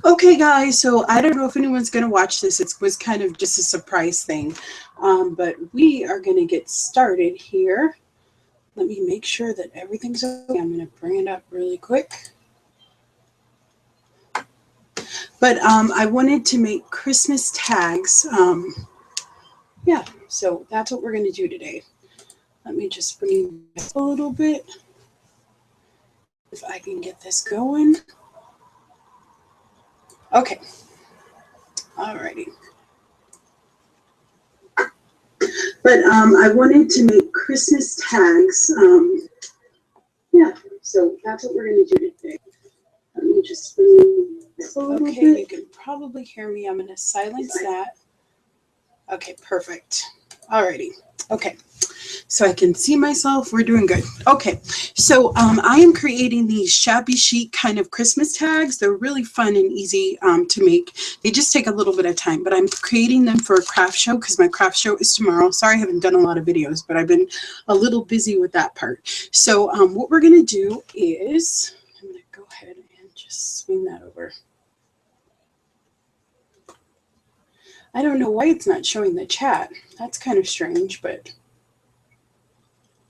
Okay, guys, so I don't know if anyone's going to watch this. It was kind of just a surprise thing. But we are going to get started here. Let me make sure that everything's okay. I'm going to bring it up really quick. But I wanted to make Christmas tags. Yeah, so that's what we're going to do today. Let me just bring it up a little bit. If I can get this going. Okay. Alrighty. But I wanted to make Christmas tags. Yeah, so that's what we're going to do today. Let me just bring this a little bit. You can probably hear me. I'm going to silence that. Okay, perfect. Alrighty. Okay. So I can see myself. We're doing good. Okay, so I am creating these shabby chic kind of Christmas tags. They're really fun and easy to make. They just take a little bit of time, but I'm creating them for a craft show because my craft show is tomorrow. Sorry, I haven't done a lot of videos, but I've been a little busy with that part. So what we're going to do is, I'm going to go ahead and just swing that over. I don't know why it's not showing the chat. That's kind of strange, but...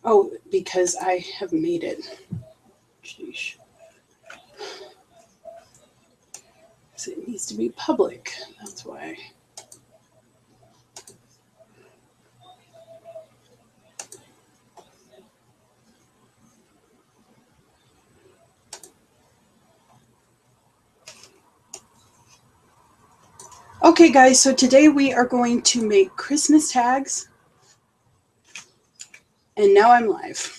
Oh, because I have made it. Sheesh. So it needs to be public. That's why. Okay, guys, so today we are going to make Christmas tags. And now I'm live.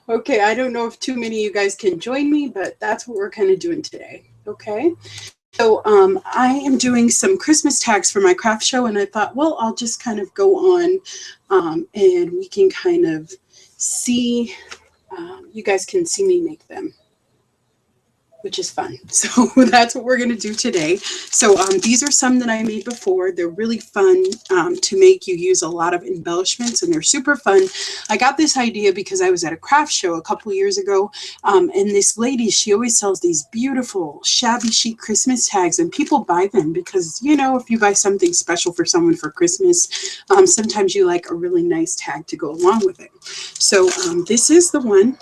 Okay, I don't know if too many of you guys can join me, but that's what we're kind of doing today. Okay, so I am doing some Christmas tags for my craft show, and I thought, well, I'll just kind of go on and we can kind of see, you guys can see me make them, which is fun. So that's what we're going to do today. So these are some that I made before. They're really fun to make. You use a lot of embellishments and they're super fun. I got this idea because I was at a craft show a couple years ago, and this lady, she always sells these beautiful shabby chic Christmas tags, and people buy them because, you know, if you buy something special for someone for Christmas, sometimes you like a really nice tag to go along with it. So this is the one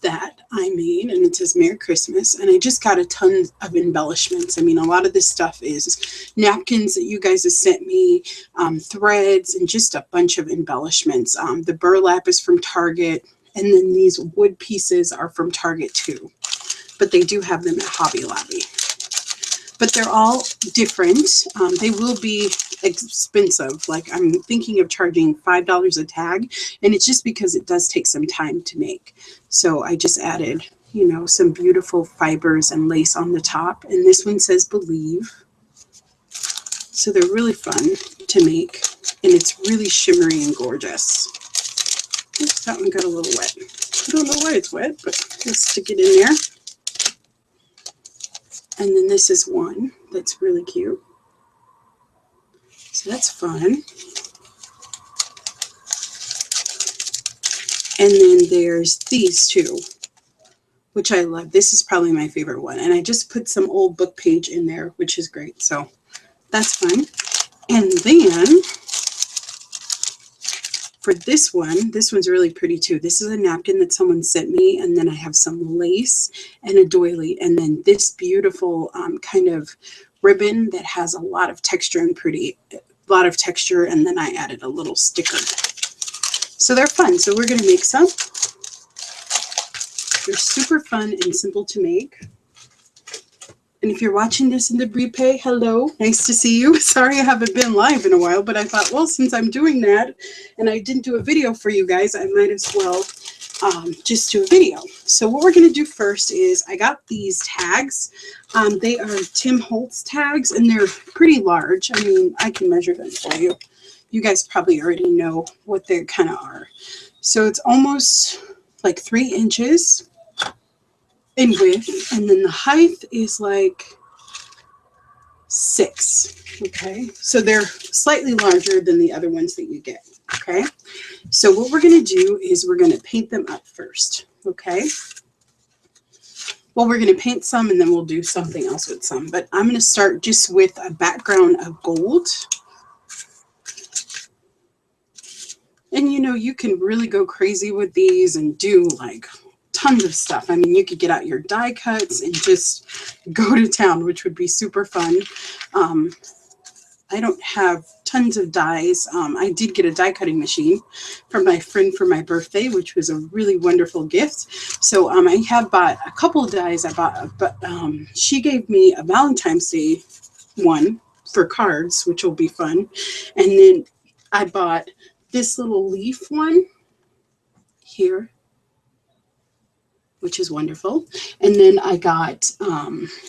that I made, and it says Merry Christmas, and I just got a ton of embellishments. I mean, a lot of this stuff is napkins that you guys have sent me, threads, and just a bunch of embellishments. The burlap is from Target, and then these wood pieces are from Target too, but they do have them at Hobby Lobby. But they're all different. They will be expensive. Like, I'm thinking of charging $5 a tag, and it's just because it does take some time to make. So I just added, you know, some beautiful fibers and lace on the top. And this one says Believe. So they're really fun to make, and it's really shimmery and gorgeous. Oops, that one got a little wet. I don't know why it's wet, but let's stick it in there. And then this is one that's really cute. So that's fun. And then there's these two, which I love. This is probably my favorite one. And I just put some old book page in there, which is great. So that's fun. And then for this one's really pretty too. This is a napkin that someone sent me, and then I have some lace and a doily, and then this beautiful kind of ribbon that has a lot of texture and and then I added a little sticker. So they're fun. So we're going to make some. They're super fun and simple to make. And if you're watching this in the replay, hello, nice to see you. Sorry I haven't been live in a while, but I thought, well, since I'm doing that and I didn't do a video for you guys, I might as well just do a video. So what we're going to do first is I got these tags. They are Tim Holtz tags, and they're pretty large. I mean, I can measure them for you. You guys probably already know what they kind of are. So it's almost like 3 inches in width, and then the height is like 6. Okay, so they're slightly larger than the other ones that you get. Okay, so what we're going to do is we're going to paint them up first. Okay, well, we're going to paint some and then we'll do something else with some. But I'm going to start just with a background of gold. And you know, you can really go crazy with these and do like tons of stuff. I mean, you could get out your die cuts and just go to town, which would be super fun. I don't have tons of dies. I did get a die cutting machine from my friend for my birthday, which was a really wonderful gift. So I have bought a couple of dies. But she gave me a Valentine's Day one for cards, which will be fun. And then I bought this little leaf one here, which is wonderful. And then I got,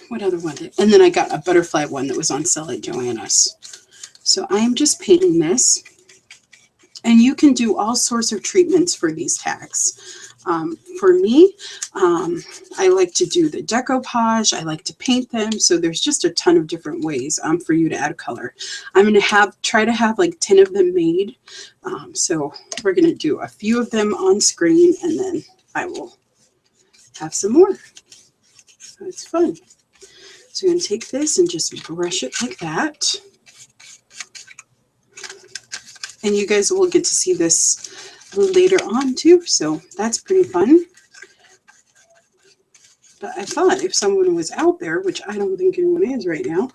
what other one? And then I got a butterfly one that was on sale at Joanna's. So I am just painting this. And you can do all sorts of treatments for these tags. For me, I like to do the decoupage. I like to paint them. So there's just a ton of different ways for you to add color. I'm going to try to have like 10 of them made. So we're going to do a few of them on screen, and then I will have some more. So it's fun. So I'm going to take this and just brush it like that. And you guys will get to see this later on too, so that's pretty fun. But I thought if someone was out there, which I don't think anyone is right now,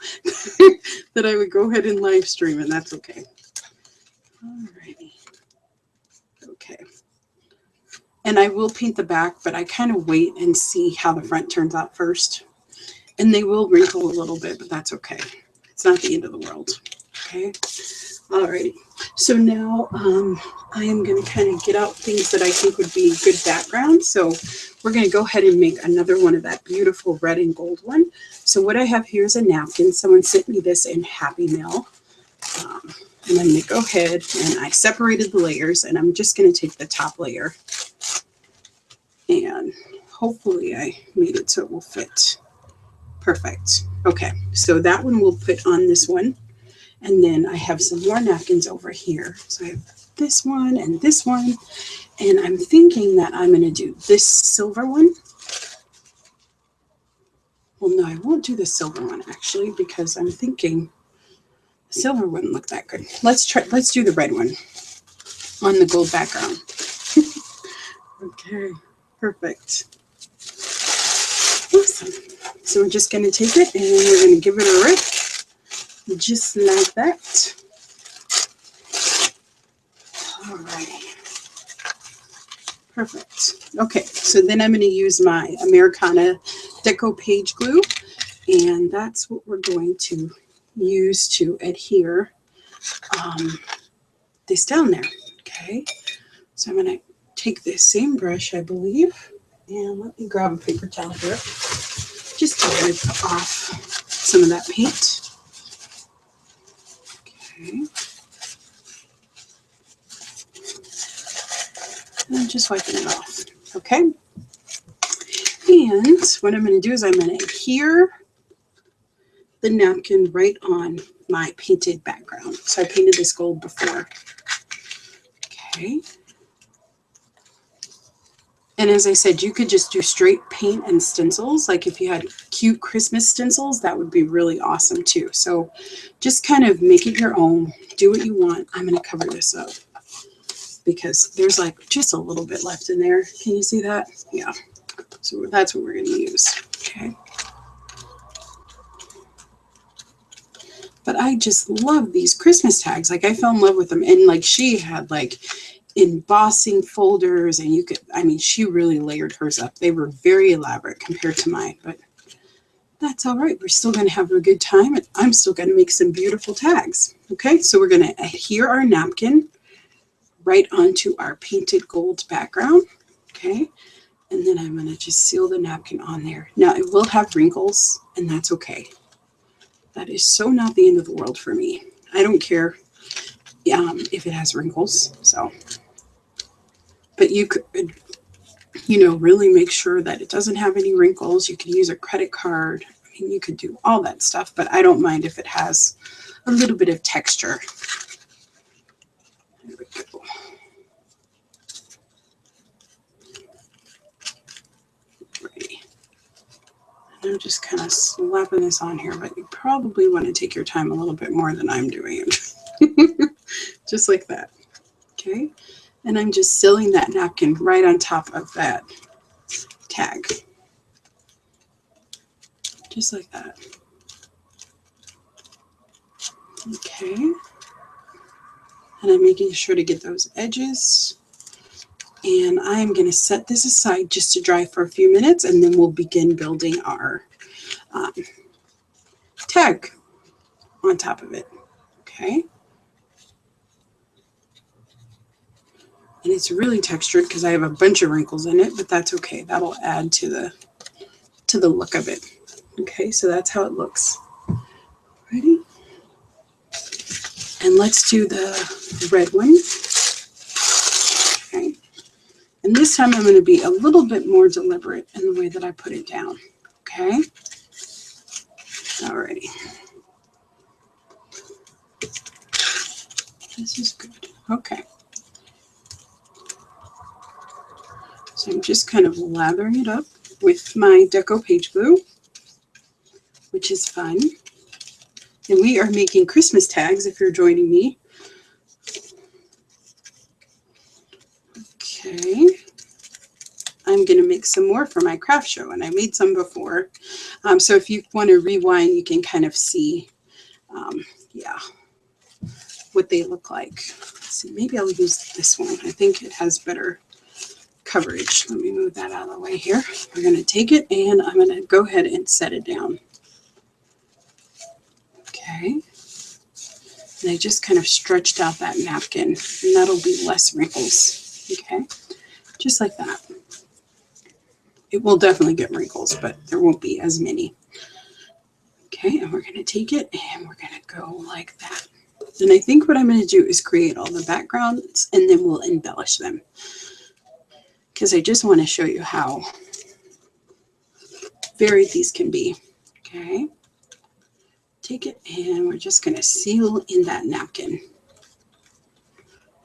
that I would go ahead and live stream, and that's okay. Alrighty. Okay. And I will paint the back, but I kind of wait and see how the front turns out first. And they will wrinkle a little bit, but that's okay. It's not the end of the world. Okay. Alrighty. So now I am going to kind of get out things that I think would be good background. So we're going to go ahead and make another one of that beautiful red and gold one. So what I have here is a napkin. Someone sent me this in Happy Mail. And I'm going to go ahead and I separated the layers, and I'm just going to take the top layer. And hopefully I made it so it will fit. Perfect. Okay, so that one will fit on this one. And then I have some more napkins over here. So I have this one and this one. And I'm thinking that I'm going to do this silver one. Well, no, I won't do the silver one actually, because I'm thinking the silver wouldn't look that good. Let's do the red one on the gold background. Okay, perfect. Awesome. So we're just going to take it and we're going to give it a rip. Just like that. All right. Perfect. Okay, so then I'm going to use my Americana Deco Page Glue, and that's what we're going to use to adhere this down there. Okay, so I'm going to take this same brush, I believe, and let me grab a paper towel here just to wipe off some of that paint. Okay. And I'm just wiping it off. Okay. And what I'm going to do is I'm going to adhere the napkin right on my painted background. So I painted this gold before. Okay. And as I said, you could just do straight paint and stencils. Like if you had cute Christmas stencils, that would be really awesome too. So just kind of make it your own. Do what you want. I'm going to cover this up because there's like just a little bit left in there. Can you see that? Yeah. So that's what we're going to use. Okay. But I just love these Christmas tags. Like I fell in love with them. And like she had like embossing folders, and you could, I mean, she really layered hers up. They were very elaborate compared to mine, but that's all right. We're still going to have a good time, and I'm still going to make some beautiful tags. Okay, so we're going to adhere our napkin right onto our painted gold background. Okay, and then I'm going to just seal the napkin on there. Now it will have wrinkles, and that's okay. That is so not the end of the world for me. I don't care if it has wrinkles. So, but you could, you know, really make sure that it doesn't have any wrinkles. You could use a credit card. I mean, you could do all that stuff, but I don't mind if it has a little bit of texture. There we go. Ready. I'm just kind of slapping this on here, but you probably want to take your time a little bit more than I'm doing it. Just like that. Okay. And I'm just sealing that napkin right on top of that tag. Just like that. Okay. And I'm making sure to get those edges. And I'm going to set this aside just to dry for a few minutes, and then we'll begin building our tag on top of it. Okay. And it's really textured because I have a bunch of wrinkles in it, but that's okay. That'll add to the look of it. Okay, so that's how it looks. Ready? And let's do the red one. Okay. And this time I'm going to be a little bit more deliberate in the way that I put it down. Okay. Alrighty. This is good. Okay. So I'm just kind of lathering it up with my Deco page glue, which is fun. And we are making Christmas tags if you're joining me. Okay. I'm going to make some more for my craft show, and I made some before. So if you want to rewind, you can kind of see, yeah, what they look like. Let's see, maybe I'll use this one. I think it has better coverage. Let me move that out of the way here. We're going to take it, and I'm going to go ahead and set it down. Okay. And I just kind of stretched out that napkin, and that'll be less wrinkles. Okay. Just like that. It will definitely get wrinkles, but there won't be as many. Okay, and we're going to take it and we're going to go like that. And I think what I'm going to do is create all the backgrounds, and then we'll embellish them. Because I just want to show you how varied these can be. Okay, take it and we're just going to seal in that napkin.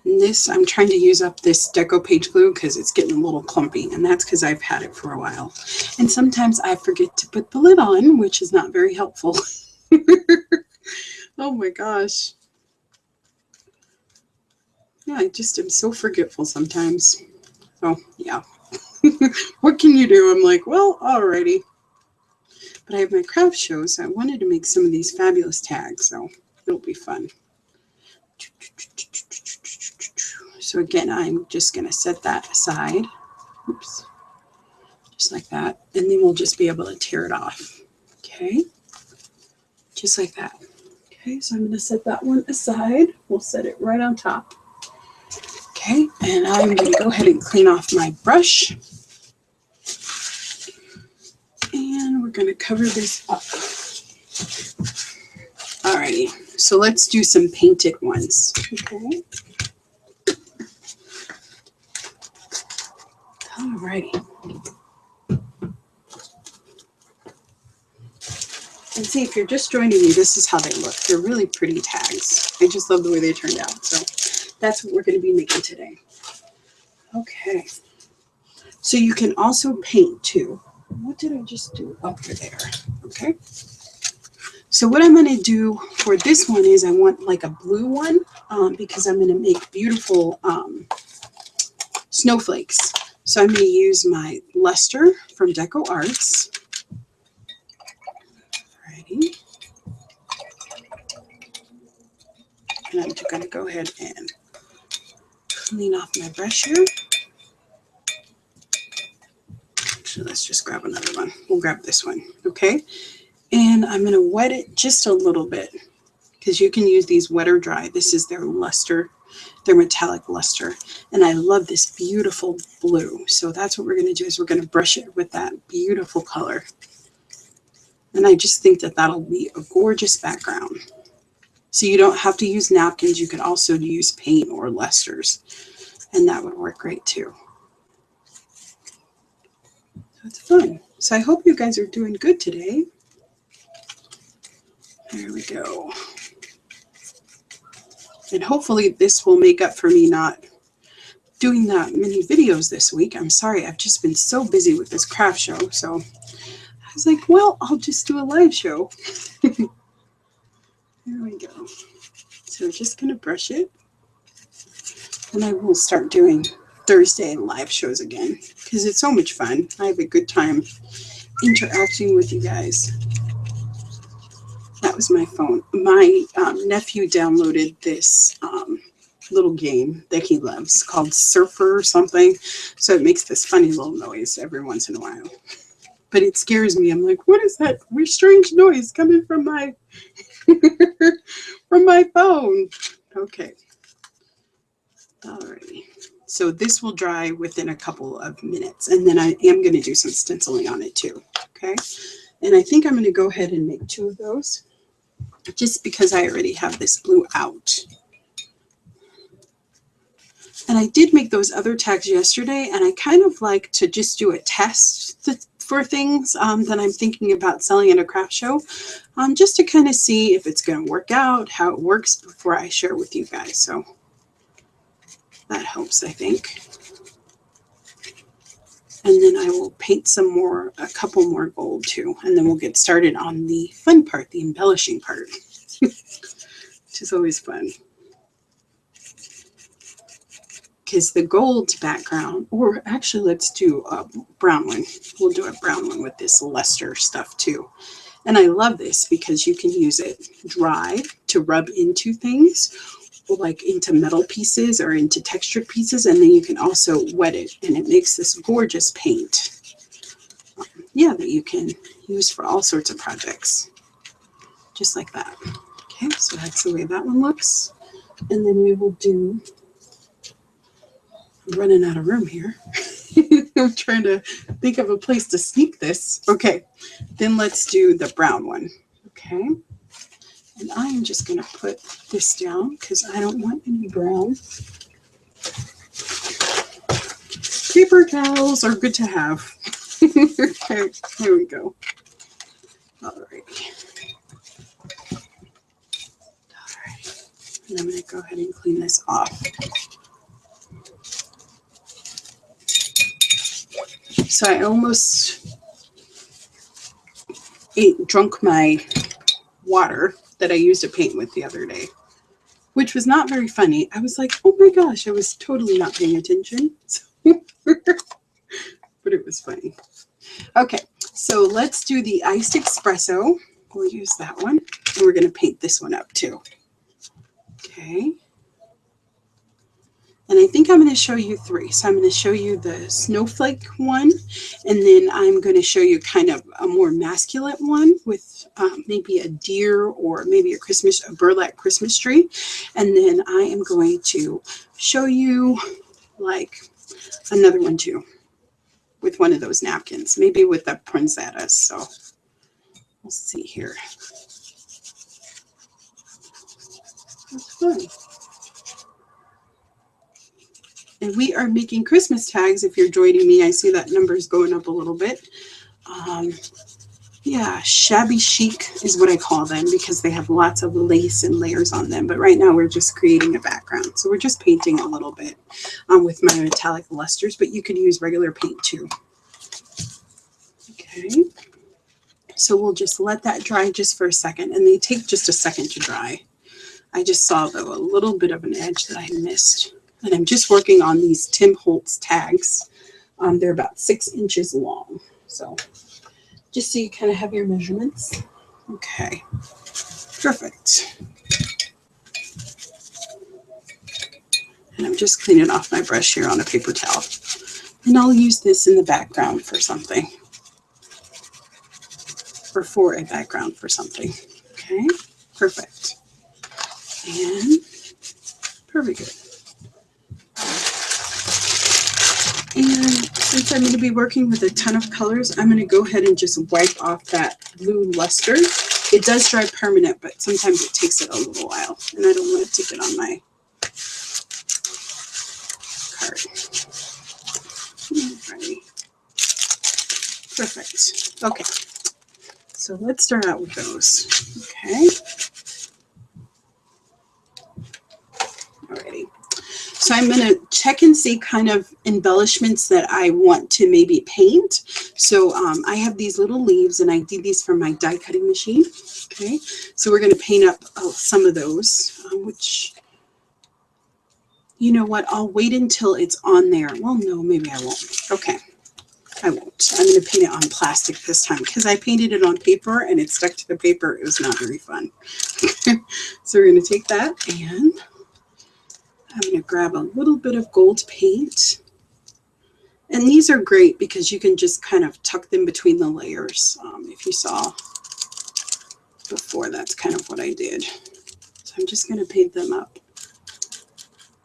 And this, I'm trying to use up this Deco page glue because it's getting a little clumpy, and that's because I've had it for a while. And sometimes I forget to put the lid on, which is not very helpful. Oh my gosh. Yeah, I just am so forgetful sometimes. So yeah. What can you do? I'm like, well, alrighty. But I have my craft show, so I wanted to make some of these fabulous tags, so it'll be fun. So again, I'm just going to set that aside. Oops. Just like that. And then we'll just be able to tear it off. Okay. Just like that. Okay, so I'm going to set that one aside. We'll set it right on top. Okay, and I'm going to go ahead and clean off my brush. And we're going to cover this up. Alrighty, so let's do some painted ones. Okay. Alrighty. And see, if you're just joining me, this is how they look. They're really pretty tags. I just love the way they turned out. So that's what we're going to be making today. Okay. So you can also paint too. What did I just do over there? Okay. So what I'm going to do for this one is I want like a blue one because I'm going to make beautiful snowflakes. So I'm going to use my luster from Deco Arts. Alrighty. And I'm going to go ahead and clean off my brush here. So let's just grab another one. We'll grab this one. Okay. And I'm going to wet it just a little bit because you can use these wet or dry. This is their luster, their metallic luster. And I love this beautiful blue. So that's what we're going to do is we're going to brush it with that beautiful color. And I just think that that'll be a gorgeous background. So you don't have to use napkins. You could also use paint or lusters. And that would work great too. So it's fun. So I hope you guys are doing good today. There we go. And hopefully this will make up for me not doing that many videos this week. I'm sorry, I've just been so busy with this craft show. So I was like, well, I'll just do a live show. There we go. So I'm just going to brush it. And I will start doing Thursday live shows again because it's so much fun. I have a good time interacting with you guys. That was my phone. My nephew downloaded this little game that he loves called Surfer or something. So it makes this funny little noise every once in a while. But it scares me. I'm like, what is that strange noise coming from my from my phone? Okay. Alrighty. So this will dry within a couple of minutes. And then I am going to do some stenciling on it too. Okay. And I think I'm going to go ahead and make 2 of those just because I already have this blue out. And I did make those other tags yesterday, and I kind of like to just do a test for things that I'm thinking about selling at a craft show, just to kind of see if it's going to work out, how it works before I share with you guys. So that helps, I think. And then I will paint a couple more gold too, and then we'll get started on the fun part, the embellishing part, which is always fun. Because the gold background, or actually let's do a brown one. We'll do a brown one with this luster stuff too. And I love this because you can use it dry to rub into things, like into metal pieces or into textured pieces, and then you can also wet it, and it makes this gorgeous paint. Yeah, that you can use for all sorts of projects, just like that. Okay, so that's the way that one looks. And then we will do, I'm running out of room here. I'm trying to think of a place to sneak this. Okay, then let's do the brown one. Okay, and I am just going to put this down because I don't want any brown. Paper towels are good to have. Okay, here we go. All right. And I'm going to go ahead and clean this off. So I almost drunk my water that I used to paint with the other day, which was not very funny. I was like, oh my gosh, I was totally not paying attention. But it was funny. Okay, so let's do the iced espresso. We'll use that one. And we're going to paint this one up too. Okay. And I think I'm going to show you 3. So I'm going to show you the snowflake one, and then I'm going to show you kind of a more masculine one with maybe a deer or maybe a burlap Christmas tree. And then I am going to show you like another one too with one of those napkins, maybe with the poinsettias. So we'll see here. That's fun. And we are making Christmas tags. If you're joining me, I see that number is going up a little bit. Yeah, shabby chic is what I call them because they have lots of lace and layers on them. But right now we're just creating a background. So we're just painting a little bit with my metallic lusters, but you could use regular paint too. Okay. So we'll just let that dry just for a second, and they take just a second to dry. I just saw, though, a little bit of an edge that I missed. And I'm just working on these Tim Holtz tags. They're about 6 inches long. So just so you kind of have your measurements. Okay, perfect. And I'm just cleaning off my brush here on a paper towel. And I'll use this in the background for something. Or for a background for something. Okay, perfect. And very good. And since I'm going to be working with a ton of colors, I'm going to go ahead and just wipe off that blue luster. It does dry permanent, but sometimes it takes it a little while, and I don't want to take it on my card. Alrighty. Perfect. Okay. So let's start out with those. Okay. Alrighty. So I'm going to check and see kind of embellishments that I want to maybe paint. So I have these little leaves, and I did these from my die cutting machine. Okay, so we're going to paint up some of those, which, you know what, I'll wait until it's on there. Well, no, maybe I won't. Okay, I won't. I'm going to paint it on plastic this time because I painted it on paper and it stuck to the paper. It was not very fun. So we're going to take that, and I'm going to grab a little bit of gold paint. And these are great because you can just kind of tuck them between the layers. If you saw before, that's kind of what I did. So I'm just going to paint them up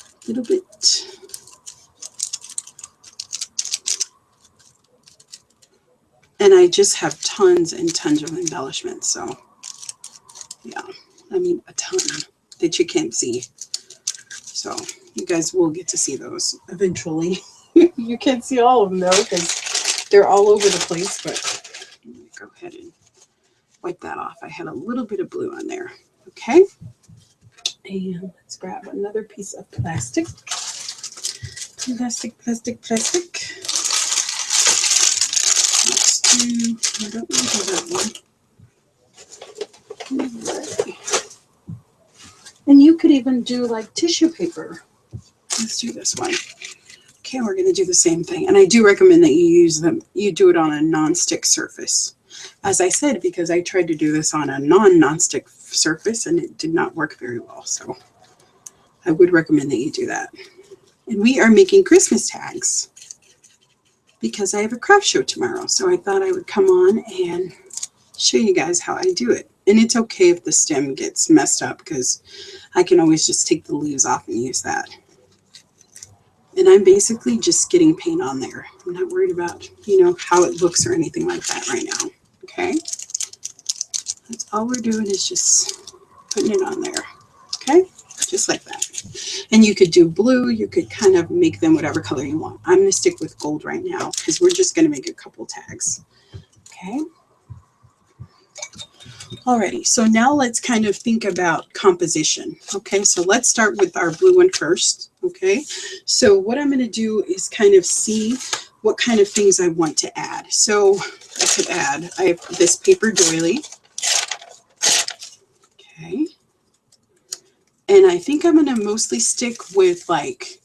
a little bit. And I just have tons and tons of embellishments. So yeah, I mean a ton that you can't see. So you guys will get to see those eventually. You can't see all of them though because they're all over the place, but let me go ahead and wipe that off. I had a little bit of blue on there. Okay. And let's grab another piece of plastic. Plastic. Let's do, I don't know that one. Right. And you could even do like tissue paper. Let's do this one. Okay, we're going to do the same thing. And I do recommend that you do it on a non-stick surface. As I said, because I tried to do this on a non-stick surface and it did not work very well. So I would recommend that you do that. And we are making Christmas tags because I have a craft show tomorrow. So I thought I would come on and show you guys how I do it. And it's okay if the stem gets messed up because I can always just take the leaves off and use that. And I'm basically just getting paint on there. I'm not worried about, how it looks or anything like that right now. Okay. That's all we're doing is just putting it on there. Okay. Just like that. And you could do blue. You could kind of make them whatever color you want. I'm going to stick with gold right now because we're just going to make a couple tags. Okay. Alrighty, so now let's kind of think about composition. Okay, so let's start with our blue one first. Okay, so what I'm going to do is kind of see what kind of things I want to add. So I have this paper doily. Okay, and I think I'm going to mostly stick with like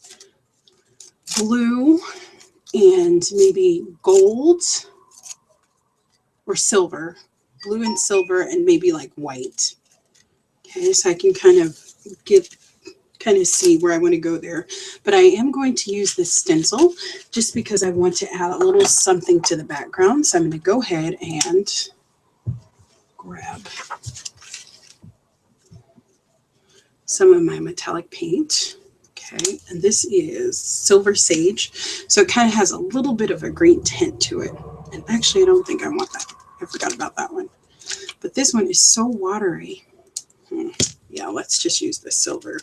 blue and maybe gold or silver. Blue and silver and maybe like white. Okay, so I can kind of see where I want to go there. But I am going to use this stencil just because I want to add a little something to the background. So I'm going to go ahead and grab some of my metallic paint. Okay, and this is Silver Sage. So it kind of has a little bit of a green tint to it. And actually, I don't think I want that. I forgot about that one. But this one is so watery. Yeah, let's just use the Silver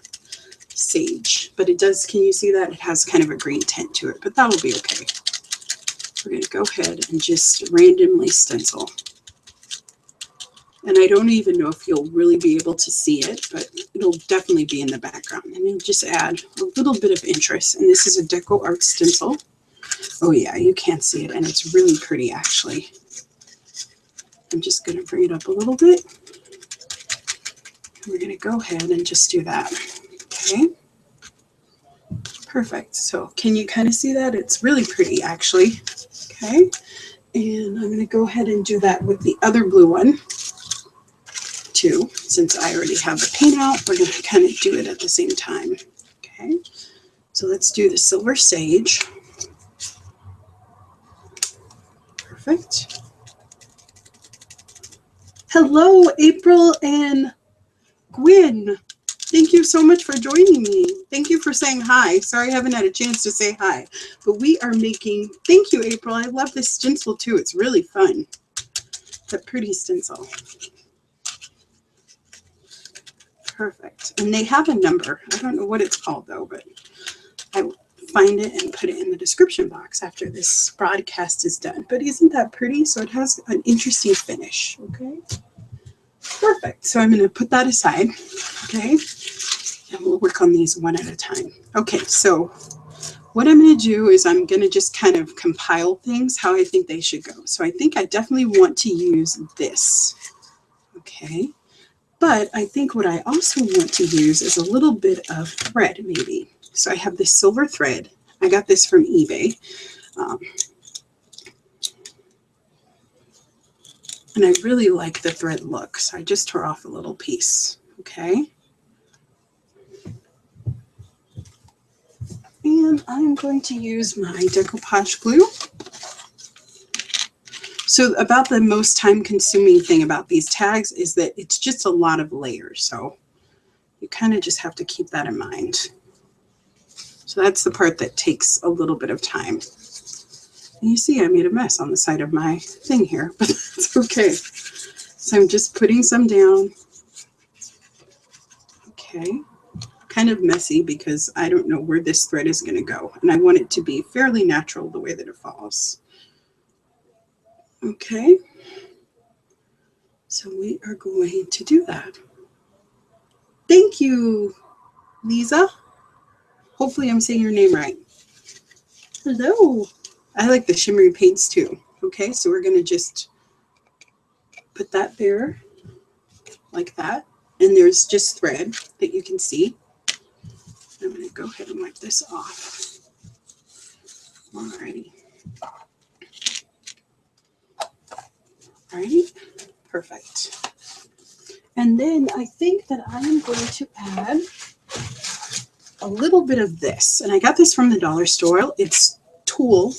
Sage. But it does, can you see that? It has kind of a green tint to it, but that'll be okay. We're going to go ahead and just randomly stencil. And I don't even know if you'll really be able to see it, but it'll definitely be in the background. And it'll just add a little bit of interest. And this is a Deco Art stencil. Oh yeah, you can't see it, and it's really pretty actually. I'm just going to bring it up a little bit. We're going to go ahead and just do that. Okay. Perfect. So can you kind of see that? It's really pretty actually. Okay. And I'm going to go ahead and do that with the other blue one too. Since I already have the paint out, we're going to kind of do it at the same time. Okay. So let's do the Silver Sage. Perfect. Hello, April and Gwen. Thank you so much for joining me. Thank you for saying hi. Sorry I haven't had a chance to say hi. But we are making, thank you, April. I love this stencil too. It's really fun. It's a pretty stencil. Perfect. And they have a number. I don't know what it's called though, but I will find it and put it in the description box after this broadcast is done. But isn't that pretty? So it has an interesting finish. Okay. Perfect. So I'm going to put that aside. Okay. And we'll work on these one at a time. Okay, so what I'm going to do is I'm going to just kind of compile things how I think they should go. So I think I definitely want to use this. Okay, but I think what I also want to use is a little bit of thread maybe. So I have this silver thread. I got this from eBay. And I really like the thread look, so I just tore off a little piece. Okay. And I'm going to use my decoupage glue. So about the most time consuming thing about these tags is that it's just a lot of layers. So you kind of just have to keep that in mind. So that's the part that takes a little bit of time. And you see I made a mess on the side of my thing here, but that's okay. So I'm just putting some down. Okay. Kind of messy because I don't know where this thread is going to go. And I want it to be fairly natural the way that it falls. Okay. So we are going to do that. Thank you, Lisa. Hopefully I'm saying your name right. Hello. I like the shimmery paints too. Okay, so we're going to just put that there like that. And there's just thread that you can see. I'm going to go ahead and wipe this off. Alrighty. Alrighty. Perfect. And then I think that I am going to add a little bit of this. And I got this from the dollar store. It's tulle.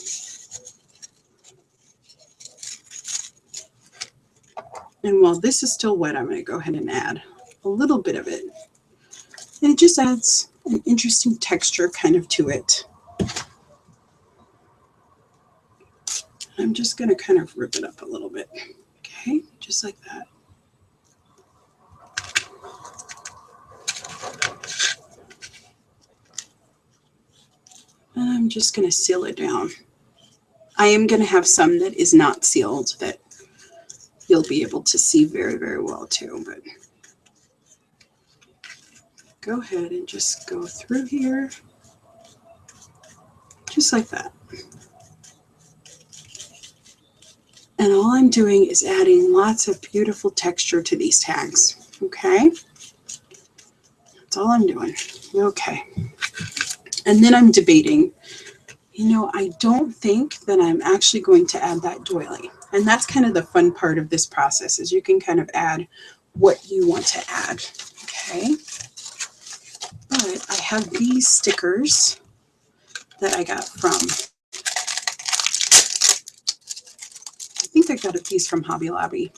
And while this is still wet, I'm going to go ahead and add a little bit of it. And it just adds an interesting texture kind of to it. I'm just going to kind of rip it up a little bit. Okay, just like that. And I'm just going to seal it down. I am going to have some that is not sealed that you'll be able to see very, very well too. But go ahead and just go through here. Just like that. And all I'm doing is adding lots of beautiful texture to these tags. Okay? That's all I'm doing. Okay. And then I'm debating. You know, I don't think that I'm actually going to add that doily. And that's kind of the fun part of this process is you can kind of add what you want to add. Okay. But I have these stickers that I got from, I think I got a piece from Hobby Lobby.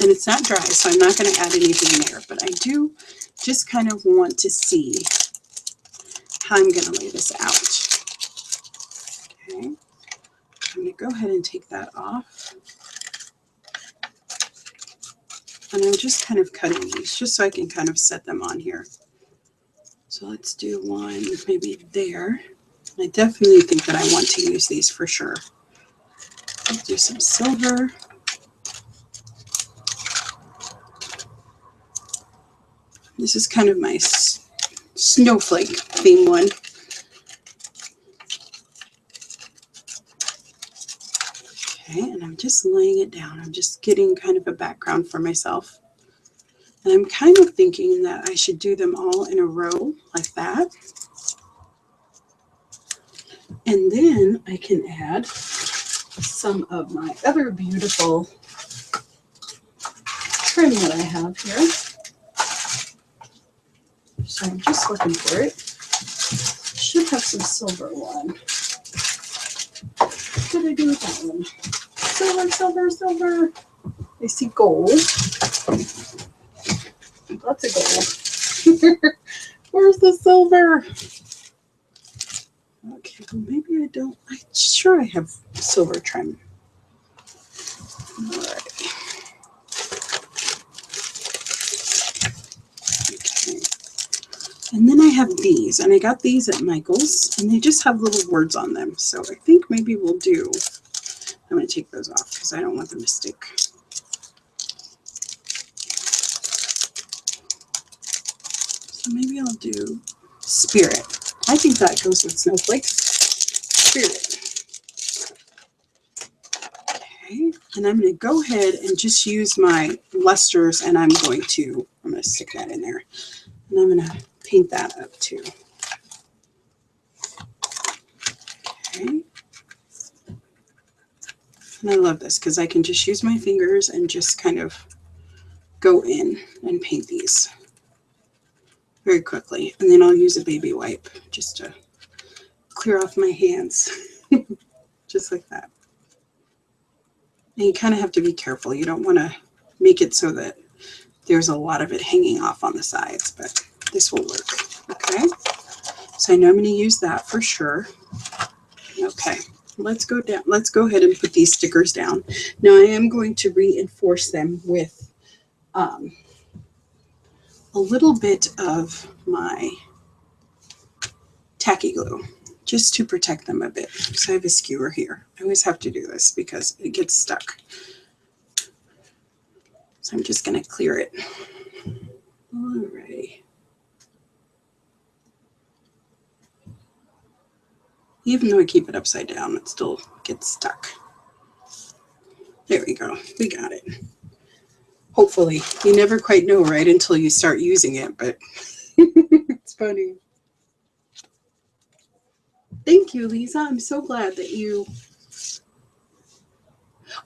And it's not dry, so I'm not going to add anything there. But I do just kind of want to see how I'm going to lay this out. Okay, I'm going to go ahead and take that off. And I'm just kind of cutting these just so I can kind of set them on here. So let's do one maybe there. I definitely think that I want to use these for sure. Let's do some silver. This is kind of my snowflake theme one. Okay, and I'm just laying it down. I'm just getting kind of a background for myself. And I'm kind of thinking that I should do them all in a row like that. And then I can add some of my other beautiful trim that I have here. So I'm just looking for it. Should have some silver one. What did I do with that one? Silver, silver, silver. I see gold. Lots of gold. Where's the silver? Okay, well maybe I don't. I'm sure I have silver trim. All right. Okay. And then I have these, and I got these at Michael's, and they just have little words on them. So I think maybe we'll do, I'm going to take those off because I don't want them to stick. So maybe I'll do Spirit. I think that goes with snowflakes. Spirit. Okay, and I'm going to go ahead and just use my lusters, and I'm going to stick that in there, and I'm going to paint that up too. Okay. And I love this because I can just use my fingers and just kind of go in and paint these very quickly. And then I'll use a baby wipe just to clear off my hands, just like that. And you kind of have to be careful. You don't want to make it so that there's a lot of it hanging off on the sides, but this will work. Okay, so I know I'm going to use that for sure. Okay, let's go down. Let's go ahead and put these stickers down. Now I am going to reinforce them with a little bit of my tacky glue, just to protect them a bit. So I have a skewer here. I always have to do this because it gets stuck. So I'm just going to clear it. All right. Even though I keep it upside down, it still gets stuck. There we go. We got it. Hopefully. You never quite know, right, until you start using it, but it's funny. Thank you, Lisa. I'm so glad that you...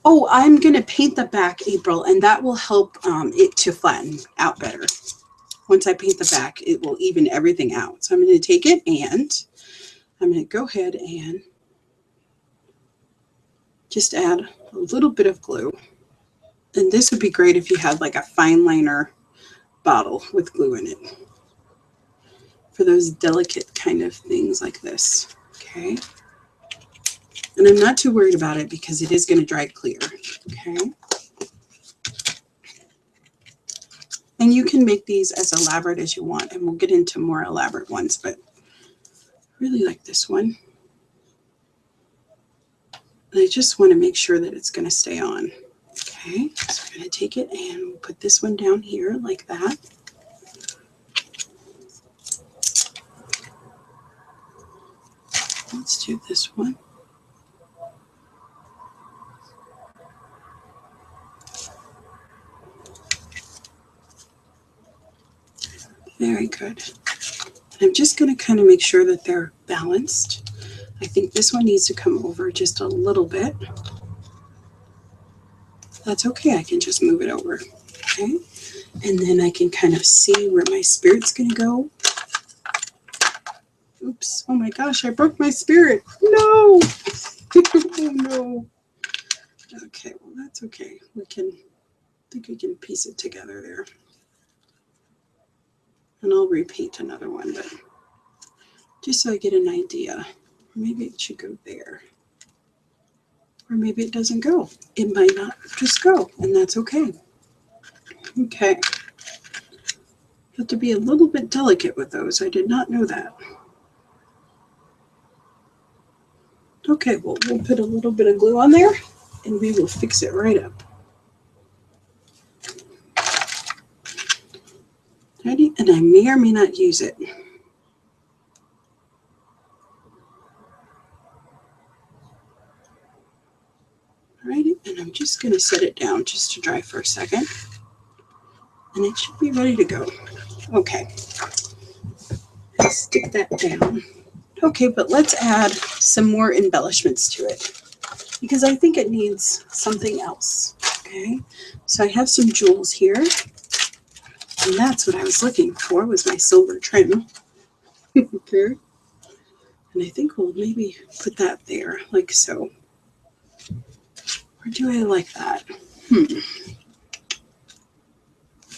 Oh, I'm going to paint the back, April, and that will help it to flatten out better. Once I paint the back, it will even everything out. So I'm going to take it and I'm going to go ahead and just add a little bit of glue. And this would be great if you had like a fine liner bottle with glue in it for those delicate kind of things like this. Okay. And I'm not too worried about it because it is going to dry clear. Okay. And you can make these as elaborate as you want, and we'll get into more elaborate ones, but I really like this one. And I just want to make sure that it's going to stay on. Okay, so I'm going to take it and we'll put this one down here like that. Let's do this one. Very good. And I'm just going to kind of make sure that they're balanced. I think this one needs to come over just a little bit. That's okay. I can just move it over. Okay. And then I can kind of see where my spirit's going to go. Oops. Oh my gosh, I broke my spirit. No. Oh no. Okay, well that's okay. I think we can piece it together there. And I'll repaint another one, but just so I get an idea. Maybe it should go there. Or maybe it doesn't go. It might not just go, and that's okay. Okay. You have to be a little bit delicate with those. I did not know that. Okay, well, we'll put a little bit of glue on there, and we will fix it right up. Ready? And I may or may not use it. Alrighty, and I'm just going to set it down just to dry for a second. And it should be ready to go. Okay. Let's stick that down. Okay, but let's add some more embellishments to it because I think it needs something else. Okay, so I have some jewels here, and that's what I was looking for was my silver trim. Okay, and I think we'll maybe put that there like so. Or do I like that?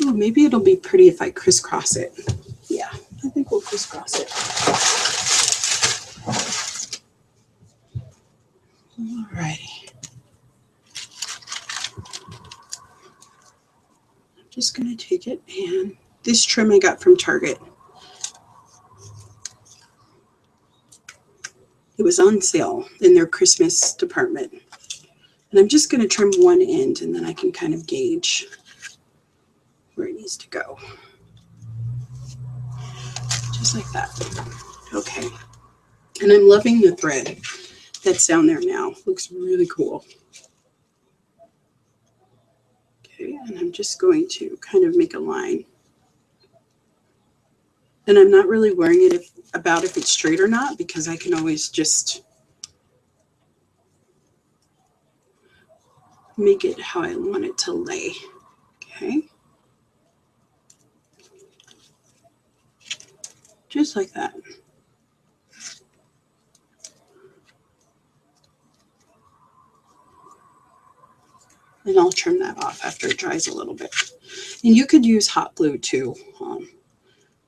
Oh, maybe it'll be pretty if I crisscross it. Yeah, I think we'll crisscross it. Alrighty. I'm just going to take it, and this trim I got from Target. It was on sale in their Christmas department. And I'm just going to trim one end, and then I can kind of gauge where it needs to go. just like that. Okay. And I'm loving the thread that's down there now. Looks really cool. Okay, and I'm just going to kind of make a line. And I'm not really worrying about if it's straight or not, because I can always just make it how I want it to lay. Okay. Just like that. And I'll trim that off after it dries a little bit. And you could use hot glue too.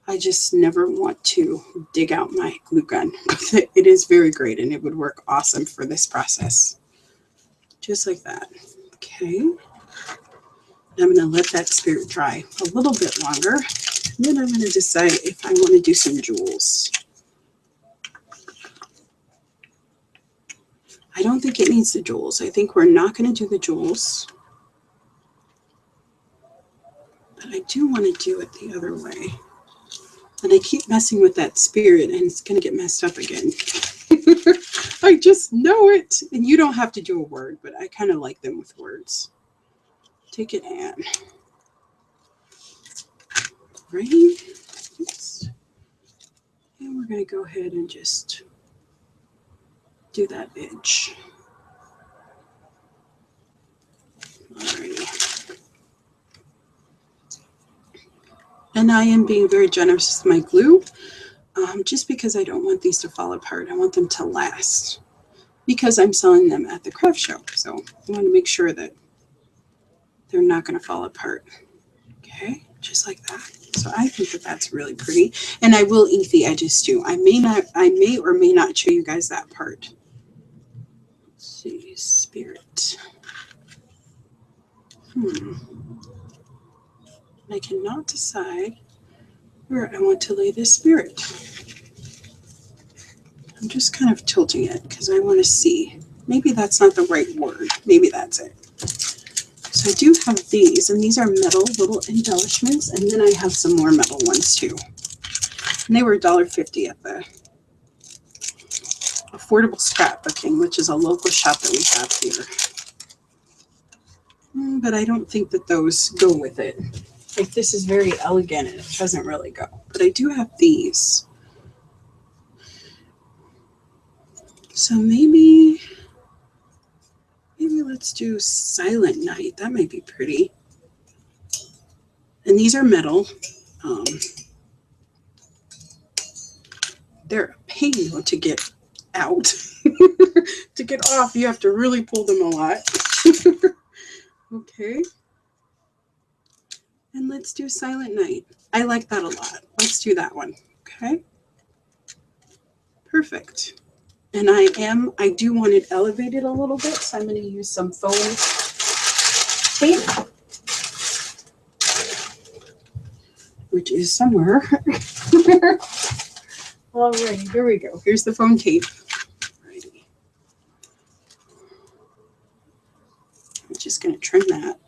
I just never want to dig out my glue gun. It is very great and it would work awesome for this process. Just like that. Okay. And I'm going to let that spirit dry a little bit longer. And then I'm going to decide if I want to do some jewels. I don't think it needs the jewels. I think we're not going to do the jewels. But I do want to do it the other way. And I keep messing with that spirit and it's going to get messed up again. I just know it. And you don't have to do a word, but I kind of like them with words. Take it and ready. Oops. And we're going to go ahead and just do that edge. Alrighty. And I am being very generous with my glue, just because I don't want these to fall apart. I want them to last because I'm selling them at the craft show. So I want to make sure that they're not going to fall apart. Okay, just like that. So I think that that's really pretty. And I will ink the edges too. I may or may not show you guys that part. Let's see, spirit. I cannot decide where I want to lay this spirit. I'm just kind of tilting it because I want to see. Maybe that's not the right word. Maybe that's it. So I do have these, and these are metal little embellishments, and then I have some more metal ones too. And they were $1.50 at the Affordable Scrapbooking, which is a local shop that we have here. But I don't think that those go with it. Like, this is very elegant and it doesn't really go. But I do have these. So maybe let's do Silent Night. That might be pretty. And these are metal. They're a pain to get out. To get off, you have to really pull them a lot. Okay. And let's do Silent Night. I like that a lot. Let's do that one. Okay. Perfect. And I do want it elevated a little bit, so I'm going to use some foam tape, which is somewhere. Alrighty, here we go. Here's the foam tape. Alrighty. I'm just going to trim that.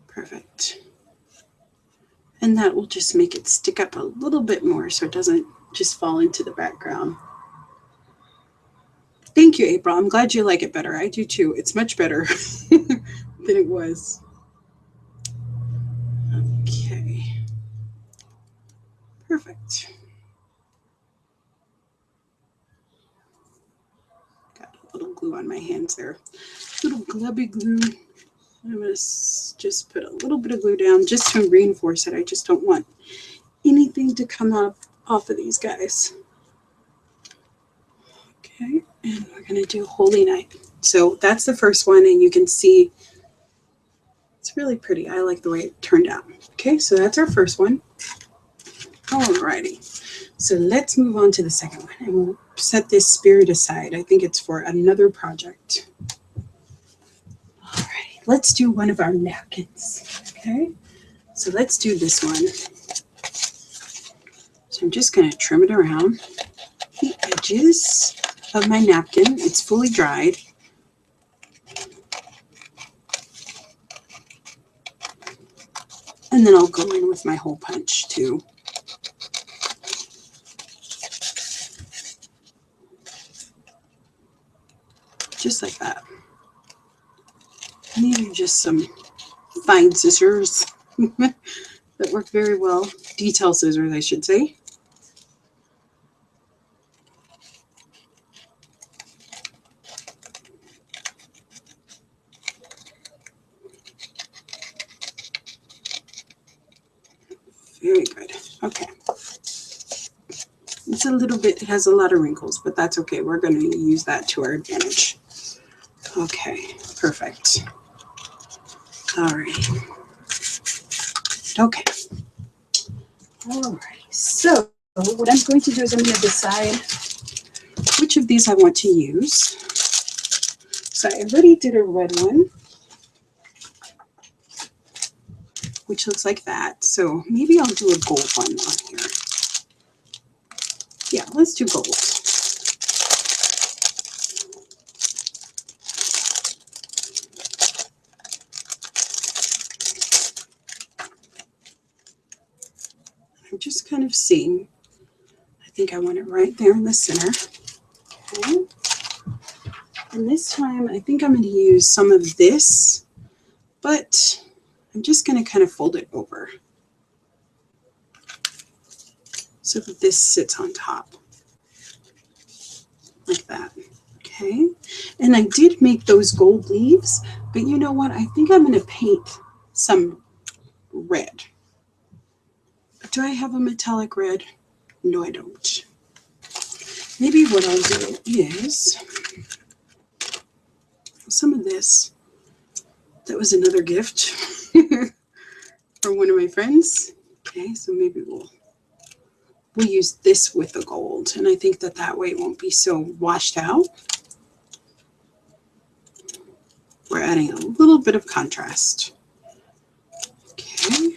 Perfect. And that will just make it stick up a little bit more so it doesn't just fall into the background. Thank you, April. I'm glad you like it better. I do too. It's much better than it was. Okay. Perfect. Got a little glue on my hands there. Little glubby glue. I'm going to just put a little bit of glue down just to reinforce it. I just don't want anything to come off of these guys. Okay, and we're going to do Holy Night. So that's the first one, and you can see it's really pretty. I like the way it turned out. Okay, so that's our first one. Alrighty, so let's move on to the second one, and we'll set this spirit aside. I think it's for another project. Alrighty, let's do one of our napkins. Okay, so let's do this one. So I'm just going to trim it around the edges of my napkin. It's fully dried. And then I'll go in with my hole punch too. Just like that. Maybe just some fine scissors that work very well. Detail scissors, I should say. Very good. Okay. It's a little bit, it has a lot of wrinkles, but that's okay. We're going to use that to our advantage. Okay, perfect. All right. Okay. All right. So what I'm going to do is I'm going to decide which of these I want to use. So I already did a red one, which looks like that. So maybe I'll do a gold one on here. Yeah, let's do gold. I'm just kind of seeing. I think I want it right there in the center. Okay. And this time I think I'm going to use some of this, but I'm just going to kind of fold it over so that this sits on top like that. Okay. And I did make those gold leaves, but you know what? I think I'm going to paint some red. But do I have a metallic red? No, I don't. Maybe what I'll do is some of this. That was another gift from one of my friends. Okay, so maybe we'll use this with the gold, and I think that way it won't be so washed out. We're adding a little bit of contrast. Okay.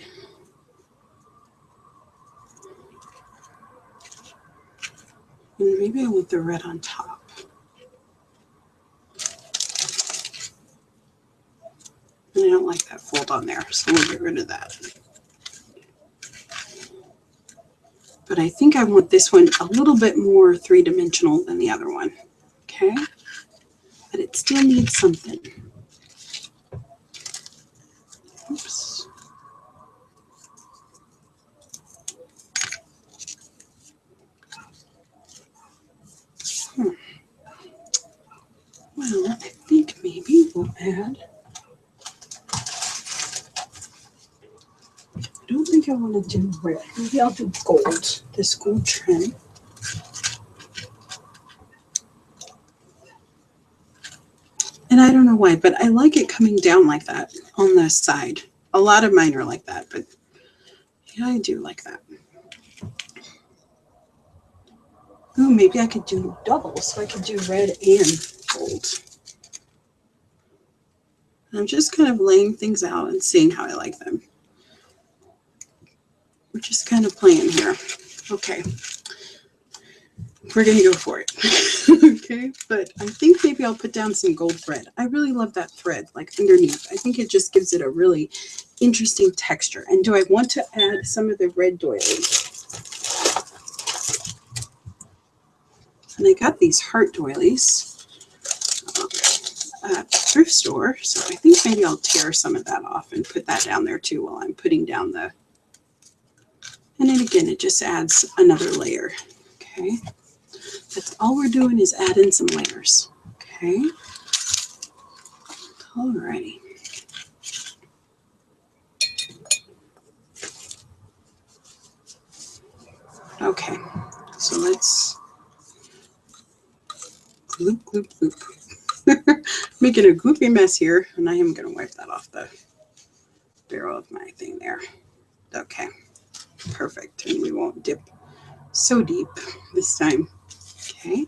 And maybe I want the red on top. And I don't like that fold on there, so we'll get rid of that. But I think I want this one a little bit more three-dimensional than the other one. Okay? But it still needs something. Oops. Well, I think maybe we'll add. I don't think I want to do red. Maybe I'll do gold, this gold trim. And I don't know why, but I like it coming down like that on the side. A lot of mine are like that, but yeah, I do like that. Ooh, maybe I could do double, so I could do red and gold. I'm just kind of laying things out and seeing how I like them. We're just kind of playing here. Okay. We're going to go for it. Okay. But I think maybe I'll put down some gold thread. I really love that thread, like underneath. I think it just gives it a really interesting texture. And do I want to add some of the red doilies? And I got these heart doilies at the thrift store. So I think maybe I'll tear some of that off and put that down there too while I'm putting down the. And then again, it just adds another layer. Okay. That's all we're doing is add in some layers. Okay. Alrighty. Okay. So let's gloop, gloop, gloop. Making a gloopy mess here, and I am going to wipe that off the barrel of my thing there. Okay. Perfect. And we won't dip so deep this time. Okay.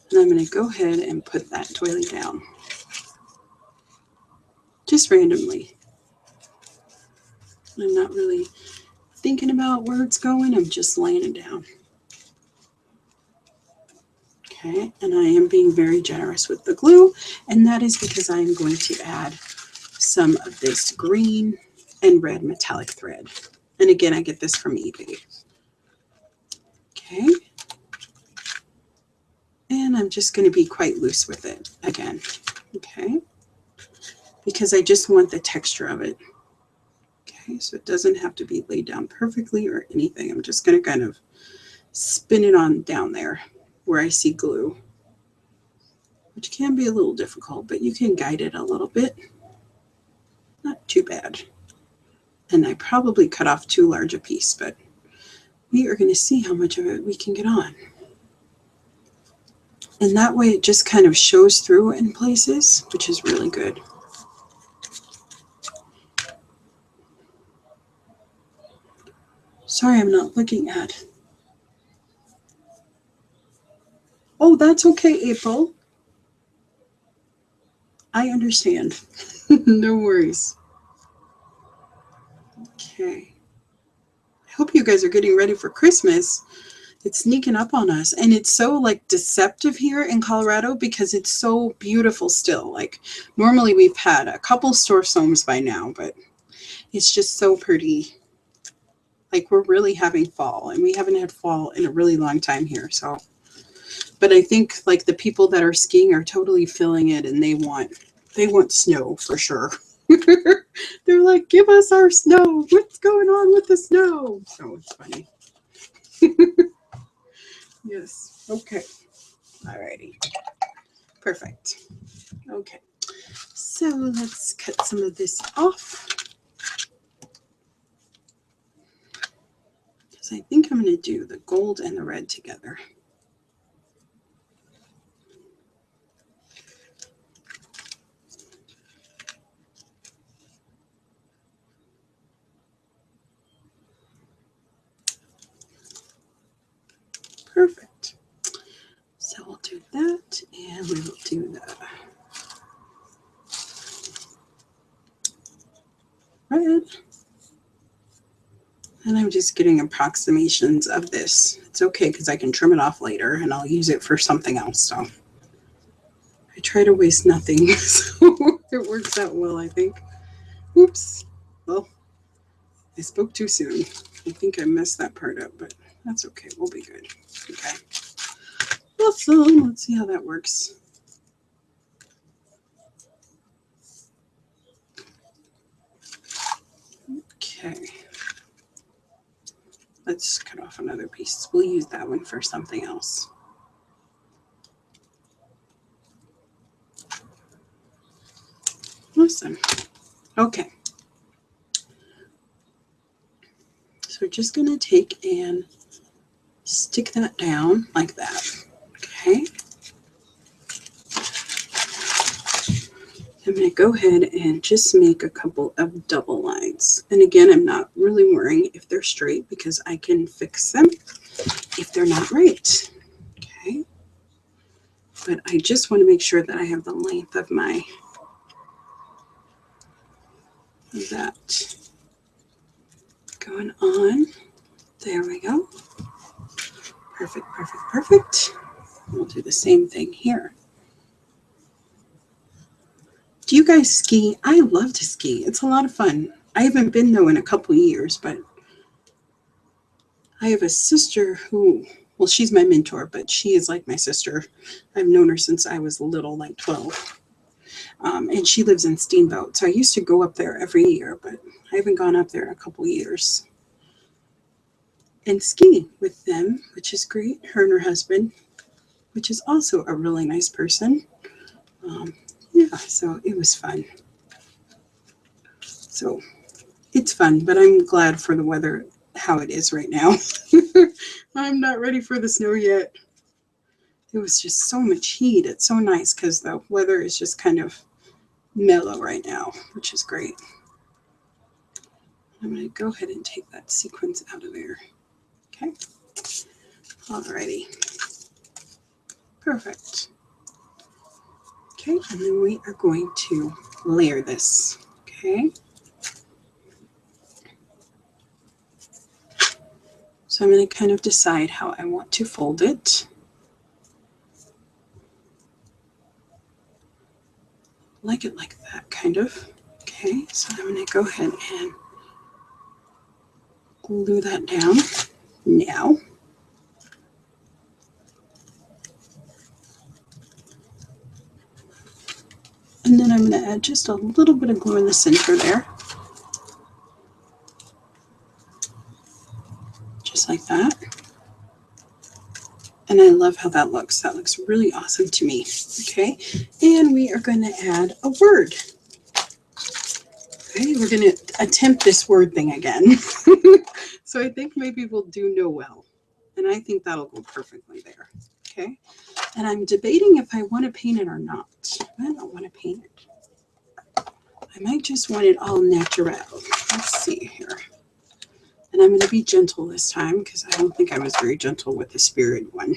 And I'm going to go ahead and put that doily down. Just randomly. I'm not really thinking about where it's going. I'm just laying it down. Okay, and I am being very generous with the glue, and that is because I am going to add some of this green and red metallic thread. And again, I get this from eBay. Okay. And I'm just going to be quite loose with it again. Okay. Because I just want the texture of it. Okay, so it doesn't have to be laid down perfectly or anything. I'm just going to kind of spin it on down there where I see glue, which can be a little difficult, but you can guide it a little bit. Not too bad. And I probably cut off too large a piece, but we are going to see how much of it we can get on. And that way it just kind of shows through in places, which is really good. Sorry, I'm not looking at. Oh, that's okay, April. I understand. No worries. Okay. I hope you guys are getting ready for Christmas. It's sneaking up on us, and it's so like deceptive here in Colorado because it's so beautiful still. Like normally we've had a couple storms by now, but it's just so pretty. Like we're really having fall, and we haven't had fall in a really long time here. So, but I think like the people that are skiing are totally feeling it, and they want snow for sure. They're like, give us our snow. What's going on with the snow? So it's funny. Yes. Okay. Alrighty. Perfect. Okay. So let's cut some of this off. Because I think I'm going to do the gold and the red together. Perfect. So we'll do that, and we will do the red. And I'm just getting approximations of this. It's okay because I can trim it off later and I'll use it for something else. So I try to waste nothing. So it works out well, I think. Oops. Well, I spoke too soon. I think I messed that part up, but that's okay. We'll be good. Okay. Awesome. Let's see how that works. Okay. Let's cut off another piece. We'll use that one for something else. Awesome. Okay. So we're just going to take and stick that down like that. Okay. I'm going to go ahead and just make a couple of double lines. And again, I'm not really worrying if they're straight because I can fix them if they're not right. Okay. But I just want to make sure that I have the length of my that going on. There we go. Perfect, perfect, perfect. We'll do the same thing here. Do you guys ski? I love to ski. It's a lot of fun. I haven't been though in a couple of years, but I have a sister who, well, she's my mentor, but she is like my sister. I've known her since I was little, like 12. And she lives in Steamboat. So I used to go up there every year, but I haven't gone up there in a couple of years. And ski with them, which is great. Her and her husband, which is also a really nice person. Yeah, so it was fun. So it's fun, but I'm glad for the weather, how it is right now. I'm not ready for the snow yet. It was just so much heat. It's so nice because the weather is just kind of mellow right now, which is great. I'm going to go ahead and take that sequence out of there. Okay. Alrighty. Perfect. Okay, and then we are going to layer this. Okay. So I'm going to kind of decide how I want to fold it. Like it like that, kind of. Okay, so I'm going to go ahead and glue that down now. And then I'm going to add just a little bit of glue in the center there. Just like that. And I love how that looks. That looks really awesome to me. Okay, and we are going to add a word. Okay, we're going to attempt this word thing again. So I think maybe we'll do Noel. And I think that'll go perfectly there. Okay, and I'm debating if I want to paint it or not. I don't want to paint it. I might just want it all natural. Let's see here. And I'm going to be gentle this time because I don't think I was very gentle with the spirit one.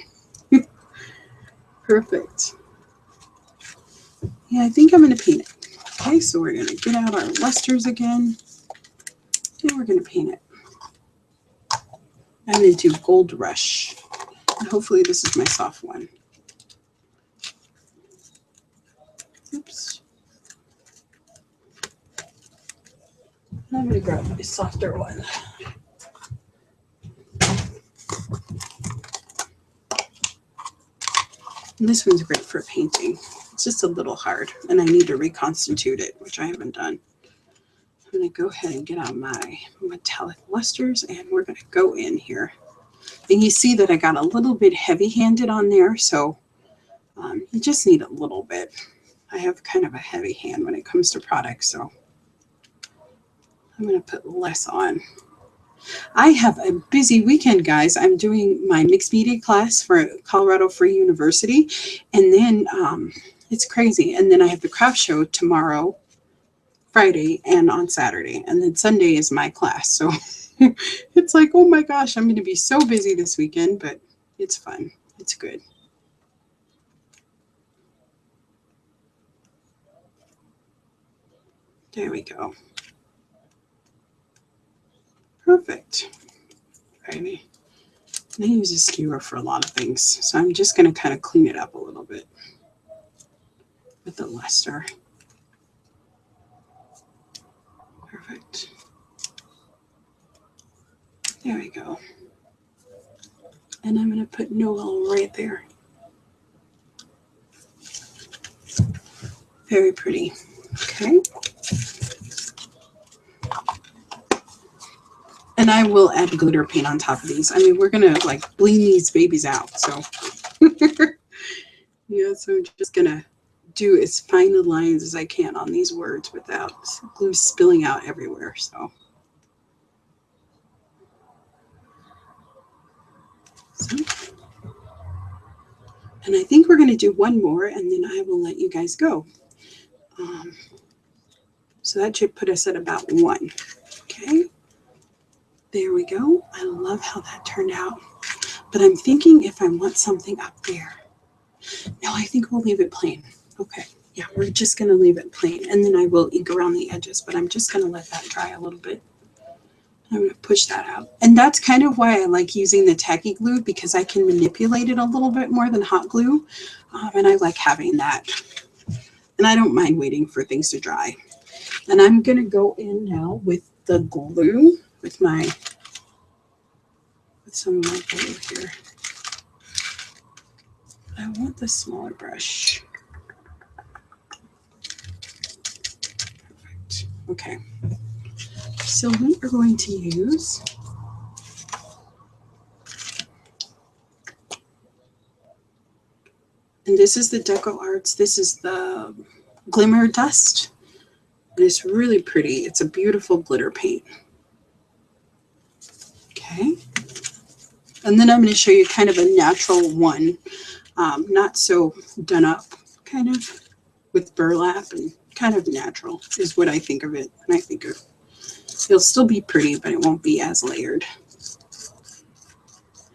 Perfect. Yeah, I think I'm going to paint it. Okay, so we're going to get out our lusters again. And we're going to paint it. I'm going to do Gold Rush. And hopefully this is my soft one. Oops. I'm going to grab my softer one. And this one's great for painting. It's just a little hard, and I need to reconstitute it, which I haven't done. I'm going to go ahead and get out my metallic lusters, and we're going to go in here. And you see that I got a little bit heavy-handed on there, so you just need a little bit. I have kind of a heavy hand when it comes to products, so I'm going to put less on. I have a busy weekend, guys. I'm doing my mixed media class for Colorado Free University, and then it's crazy. And then I have the craft show tomorrow, Friday, and on Saturday, and then Sunday is my class. So it's like, oh my gosh, I'm going to be so busy this weekend, but it's fun. It's good. There we go. Perfect. Righty. And I use a skewer for a lot of things, so I'm just going to kind of clean it up a little bit with the luster. Perfect. There we go. And I'm going to put Noel right there. Very pretty. Okay. And I will add glitter paint on top of these. I mean, we're going to like bling these babies out. So, yeah, so I'm just going to do as fine the lines as I can on these words without glue spilling out everywhere. So and I think we're going to do one more, and then I will let you guys go. So that should put us at about 1. Okay. There we go. I love how that turned out. But I'm thinking if I want something up there. No, I think we'll leave it plain. Okay. Yeah, we're just going to leave it plain. And then I will ink around the edges, but I'm just going to let that dry a little bit. I'm going to push that out. And that's kind of why I like using the tacky glue, because I can manipulate it a little bit more than hot glue. And I like having that. And I don't mind waiting for things to dry. And I'm going to go in now with the glue, with some of my glue here. I want the smaller brush. Perfect. Okay. So we are going to use and this is the Deco Arts. This is the Glimmer Dust. And it's really pretty. It's a beautiful glitter paint. Okay. And then I'm going to show you kind of a natural one. Not so done up, kind of with burlap, and kind of natural is what I think of it. And I think it'll still be pretty, but it won't be as layered.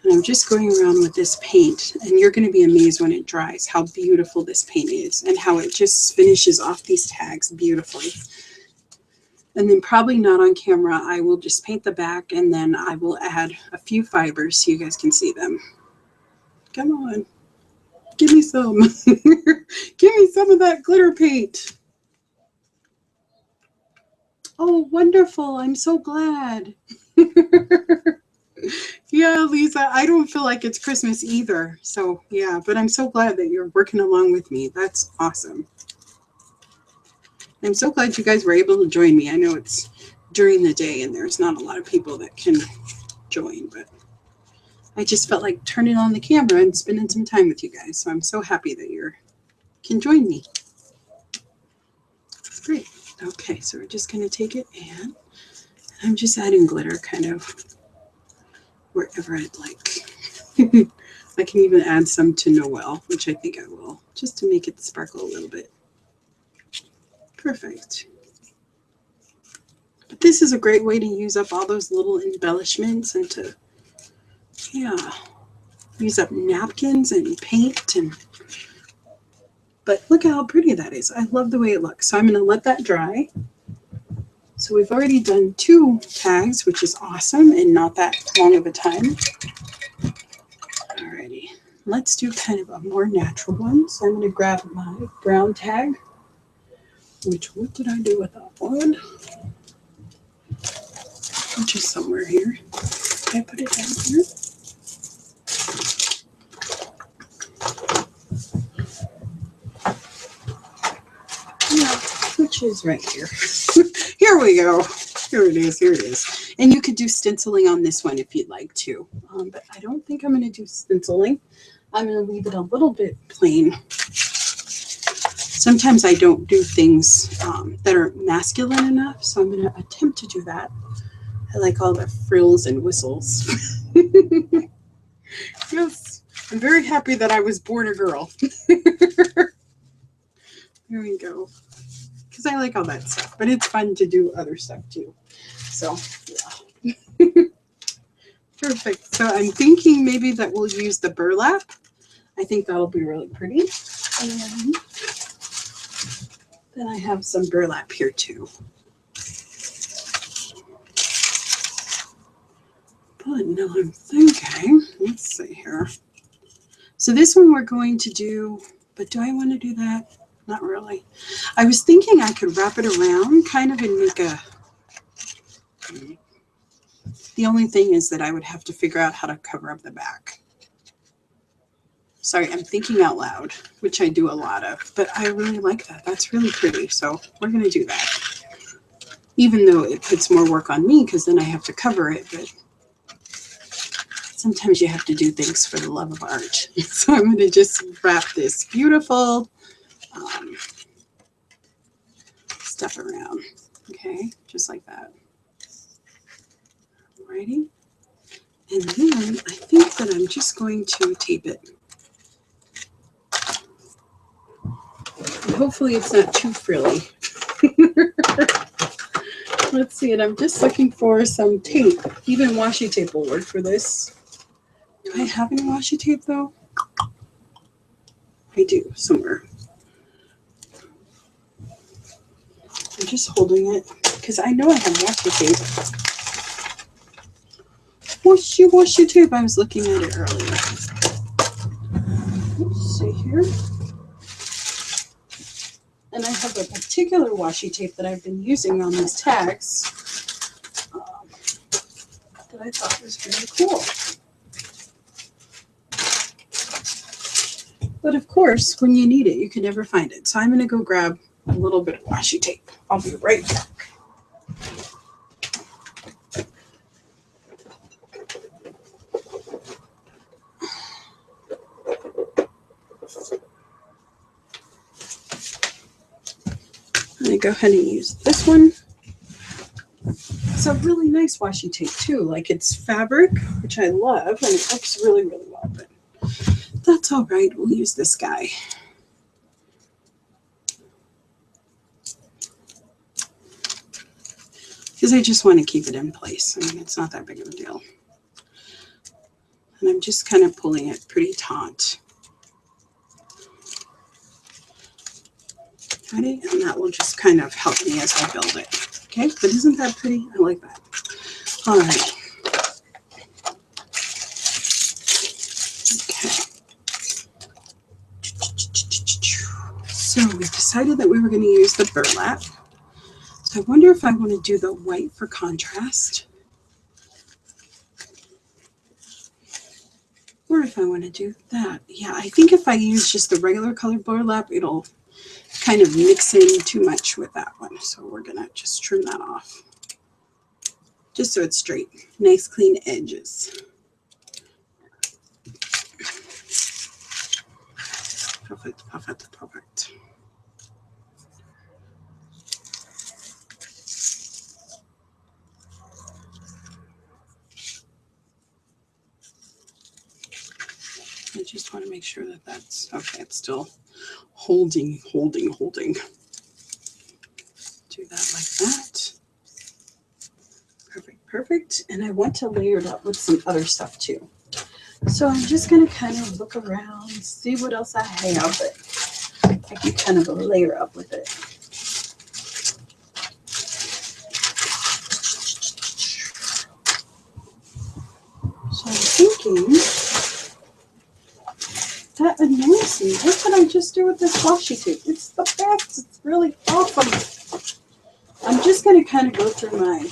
And I'm just going around with this paint, and you're going to be amazed when it dries how beautiful this paint is and how it just finishes off these tags beautifully. And then probably not on camera, I will just paint the back, and then I will add a few fibers so you guys can see them. Come on. Give me some. Give me some of that glitter paint. Oh, wonderful. I'm so glad. Yeah, Lisa, I don't feel like it's Christmas either. So, yeah, but I'm so glad that you're working along with me. That's awesome. I'm so glad you guys were able to join me. I know it's during the day and there's not a lot of people that can join, but I just felt like turning on the camera and spending some time with you guys. So I'm so happy that you can join me. Great. Okay, so we're just going to take it and I'm just adding glitter kind of wherever I'd like. I can even add some to Noel, which I think I will, just to make it sparkle a little bit. Perfect. But this is a great way to use up all those little embellishments and to, yeah, use up napkins and paint. But look how pretty that is. I love the way it looks. So I'm going to let that dry. So we've already done 2 tags, which is awesome and not that long of a time. Alrighty, let's do kind of a more natural one. So I'm going to grab my brown tag, what did I do with that one? Which is somewhere here. Did I put it down here? Yeah, which is right here. Here we go. Here it is. Here it is. And you could do stenciling on this one if you'd like to. But I don't think I'm going to do stenciling. I'm going to leave it a little bit plain. Sometimes I don't do things that are masculine enough, so I'm going to attempt to do that. I like all the frills and whistles. Yes, I'm very happy that I was born a girl. There we go. Because I like all that stuff, but it's fun to do other stuff too. So, yeah. Perfect. So I'm thinking maybe that we'll use the burlap. I think that'll be really pretty. And then I have some burlap here too. But now I'm thinking, let's see here. So this one we're going to do, but do I want to do that? Not really. I was thinking I could wrap it around kind of and make a, the only thing is that I would have to figure out how to cover up the back. Sorry, I'm thinking out loud, which I do a lot of, but I really like that. That's really pretty. So we're going to do that. Even though it puts more work on me because then I have to cover it, but sometimes you have to do things for the love of art. So I'm going to just wrap this beautiful stuff around. Okay, just like that. Alrighty. And then I think that I'm just going to tape it. And hopefully it's not too frilly. Let's see, and I'm just looking for some tape. Even washi tape will work for this. Do I have any washi tape though? I do, somewhere. I'm just holding it because I know I have washi tape. Washi tape. I was looking at it earlier. Let's see here. And I have a particular washi tape that I've been using on these tags that I thought was really cool. But of course, when you need it, you can never find it. So I'm going to go grab a little bit of washi tape. I'll be right back. I'm going to go ahead and use this one. It's a really nice washi tape too. Like it's fabric, which I love, and it works really, really well. But that's all right. We'll use this guy. Because I just want to keep it in place. I mean, it's not that big of a deal. And I'm just kind of pulling it pretty taut. Ready? And that will just kind of help me as I build it. Okay, but isn't that pretty? I like that. All right. Okay. So we decided that we were going to use the burlap. So I wonder if I want to do the white for contrast. Or if I want to do that. Yeah, I think if I use just the regular colored burlap, it'll kind of mix in too much with that one. So we're going to just trim that off. Just so it's straight. Nice clean edges. Perfect, perfect, perfect. I just want to make sure that that's okay. It's still holding. Do that like that. Perfect, perfect. And I want to layer it up with some other stuff too. So I'm just going to kind of look around, see what else I have that I can kind of layer up with it. So I'm thinking that annoys me. What could I just do with this washi tape? It's the best. It's really awesome. I'm just going to kind of go through my...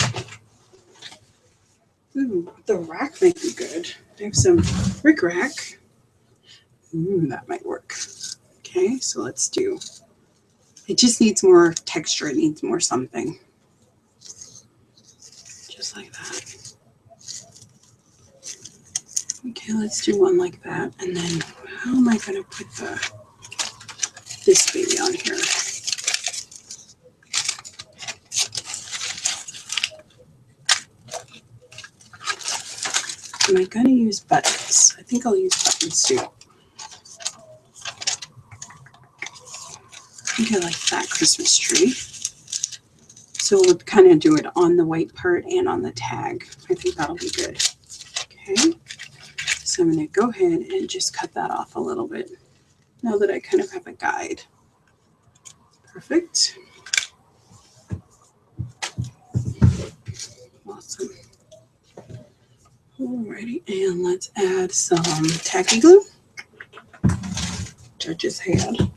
Ooh, the rack might be good. I have some brick rack. Ooh, that might work. Okay, so let's do... It just needs more texture. It needs more something. Just like that. Okay, let's do one like that. And then how am I going to put this baby on here? Am I going to use buttons? I think I'll use buttons too. I think I like that Christmas tree. So we'll kind of do it on the white part and on the tag. I think that'll be good. Okay. So I'm going to go ahead and just cut that off a little bit now that I kind of have a guide. Perfect. Awesome. Alrighty, and let's add some tacky glue, which I just had.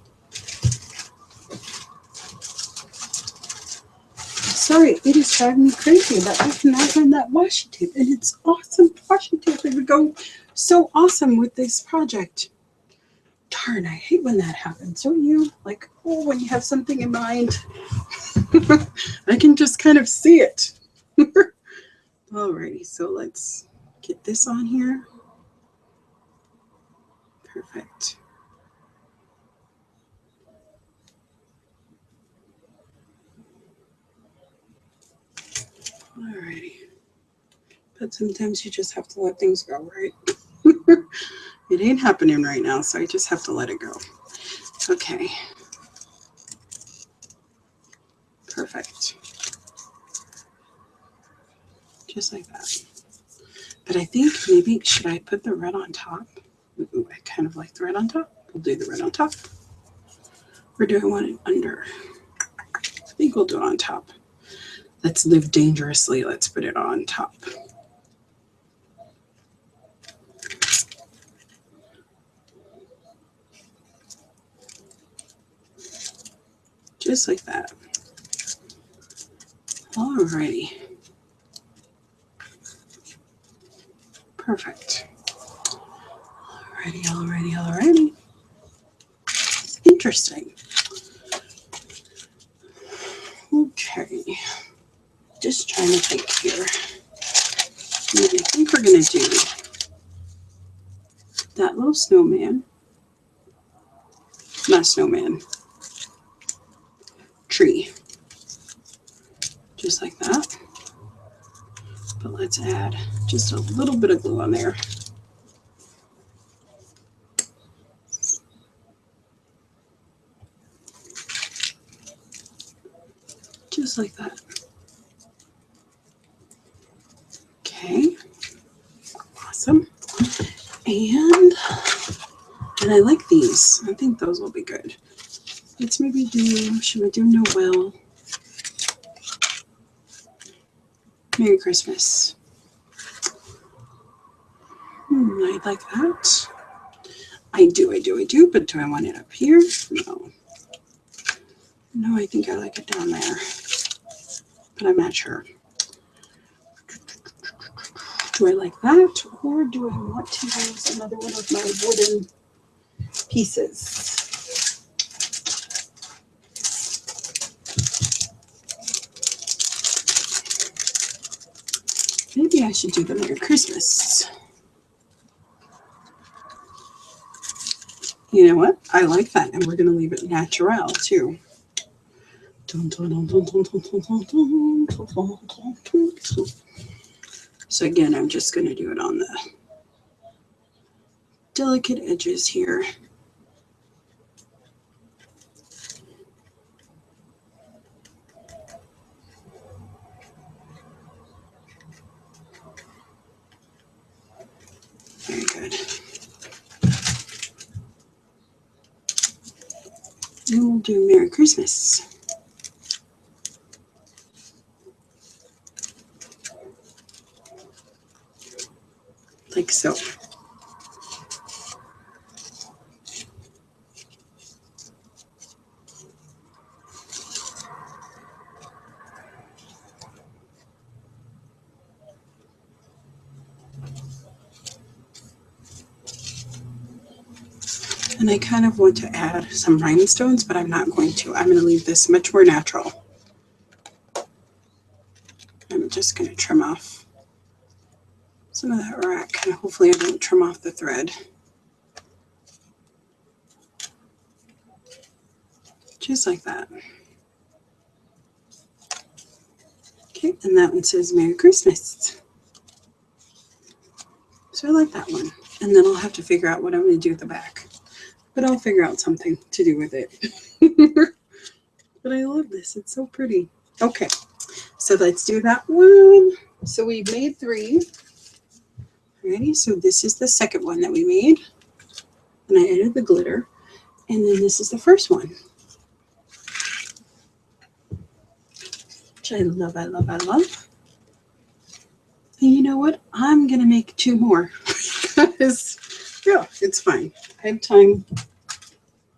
Sorry, it is driving me crazy that I cannot find that washi tape, and it's awesome washi tape. It would go so awesome with this project. Darn, I hate when that happens, don't you? Like, oh, when you have something in mind, I can just kind of see it. Alrighty, so let's get this on here. Perfect. Alrighty. But sometimes you just have to let things go, right? It ain't happening right now, so I just have to let it go. Okay. Perfect. Just like that. But I think maybe, should I put the red on top? Ooh, I kind of like the red on top. We'll do the red on top. Or do I want it under? I think we'll do it on top. Let's live dangerously. Let's put it on top. Just like that. Alrighty. Perfect. Alrighty. It's interesting. Okay. Just trying to think here. And I think we're going to do that little snowman. Not snowman. Tree. Just like that. But let's add just a little bit of glue on there. Just like that. Okay. Awesome. And I like these. I think those will be good. Let's maybe do, should we do Noel? Merry Christmas. I like that. I do, but do I want it up here? No. No, I think I like it down there. but I'm not sure. Do I like that, or do I want to use another one of my wooden pieces? Maybe I should do the Merry Christmas. You know what? I like that, and we're going to leave it natural too. So again, I'm just going to do it on the delicate edges here. Very good. And we'll do Merry Christmas. Like so. And I kind of want to add some rhinestones, but I'm not going to. I'm going to leave this much more natural. I'm just going to trim off some of that rack, and hopefully I don't trim off the thread. Just like that. Okay, and that one says Merry Christmas. So I like that one. And then I'll have to figure out what I'm going to do at the back. But I'll figure out something to do with it. But I love this. It's so pretty. Okay, so let's do that one. So we've made 3. Ready? So this is the second one that we made. And I added the glitter. And then this is the first one. Which I love, I love, I love. And you know what? I'm going to make 2 more. Because, yeah, it's fine. I have time.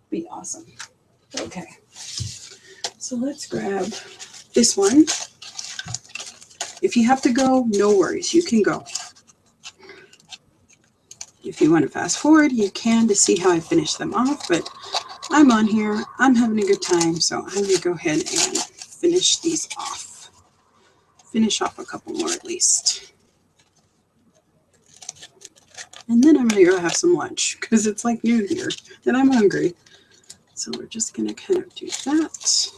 Be awesome. Okay. So let's grab this one. If you have to go, no worries. You can go. If you want to fast forward, you can to see how I finish them off. But I'm on here. I'm having a good time. So I'm going to go ahead and finish these off. Finish off a couple more at least. And then I'm going to go have some lunch because it's like noon here and I'm hungry. So we're just going to kind of do that.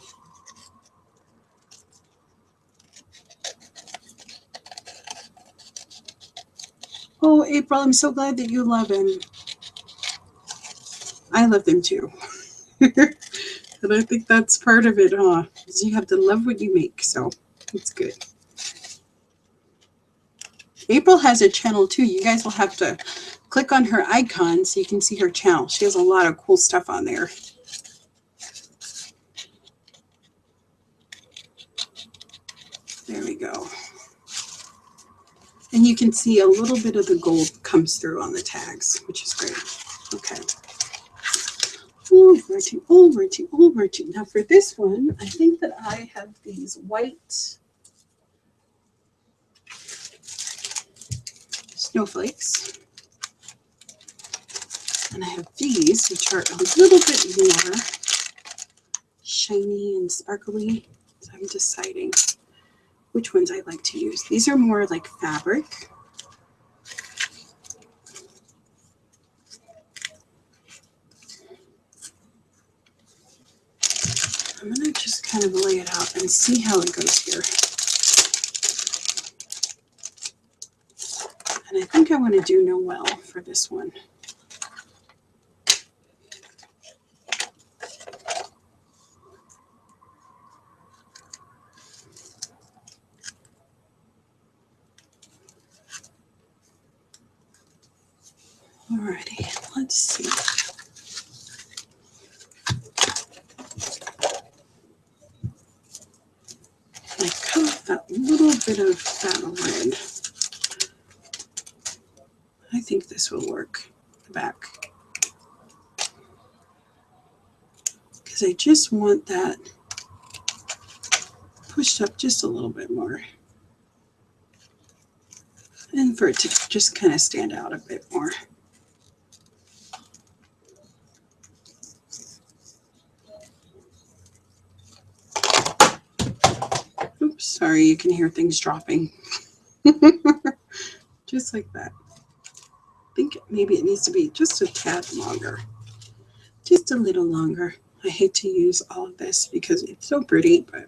Oh, April, I'm so glad that you love him. I love them too. And I think that's part of it, huh? Is you have to love what you make, so it's good. April has a channel too. You guys will have to click on her icon so you can see her channel. She has a lot of cool stuff on there. There we go. And you can see a little bit of the gold comes through on the tags, which is great. Okay. Alrighty. Now for this one, I think that I have these white snowflakes. And I have these, which are a little bit more shiny and sparkly. So I'm deciding which ones I like to use. These are more like fabric. I'm going to just kind of lay it out and see how it goes here. And I think I want to do Noel for this one. Alrighty, let's see. I cut off that little bit of that red. I think this will work, the back. Because I just want that pushed up just a little bit more. And for it to just kind of stand out a bit more. Oops, sorry, you can hear things dropping. Just like that. I think maybe it needs to be just a tad longer. Just a little longer. I hate to use all of this because it's so pretty, but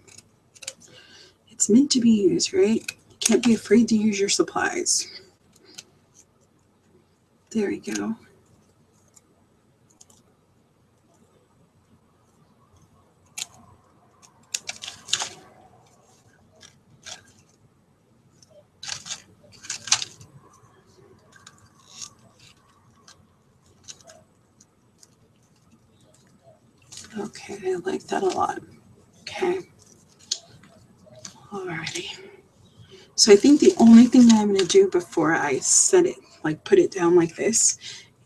it's meant to be used, right? You can't be afraid to use your supplies. There we go. Okay, I like that a lot. Okay. Alrighty. So I think the only thing that I'm going to do before I set it, like put it down like this,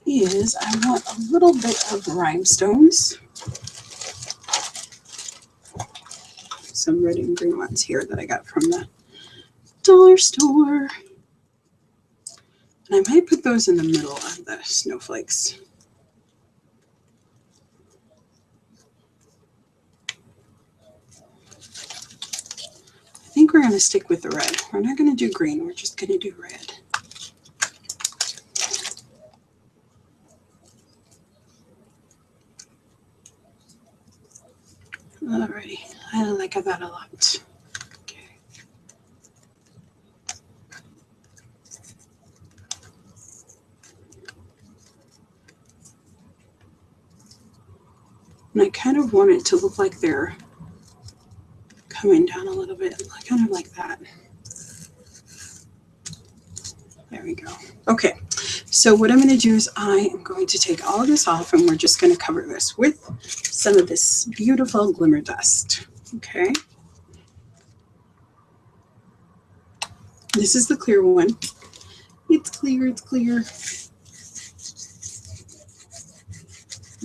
is I want a little bit of rhinestones. Some red and green ones here that I got from the dollar store. And I might put those in the middle of the snowflakes. I think we're going to stick with the red. We're not going to do green. We're just going to do red. Alrighty. I like that a lot. Okay. And I kind of want it to look like they're coming down a little bit, kind of like that. There we go. Okay, so what I'm going to do is I am going to take all of this off and we're just going to cover this with some of this beautiful glimmer dust. Okay. This is the clear one. It's clear, it's clear.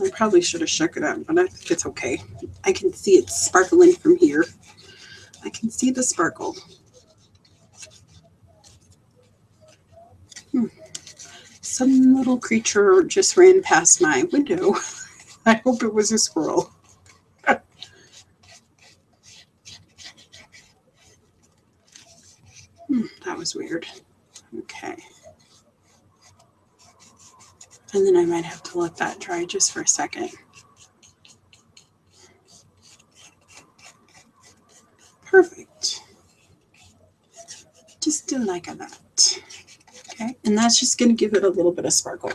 I probably should have shook it up, but I think it's okay. I can see it sparkling from here. I can see the sparkle. Some little creature just ran past my window. I hope it was a squirrel. That was weird. Okay. And then I might have to let that dry just for a second. Perfect. Just like that. Okay, and that's just going to give it a little bit of sparkle.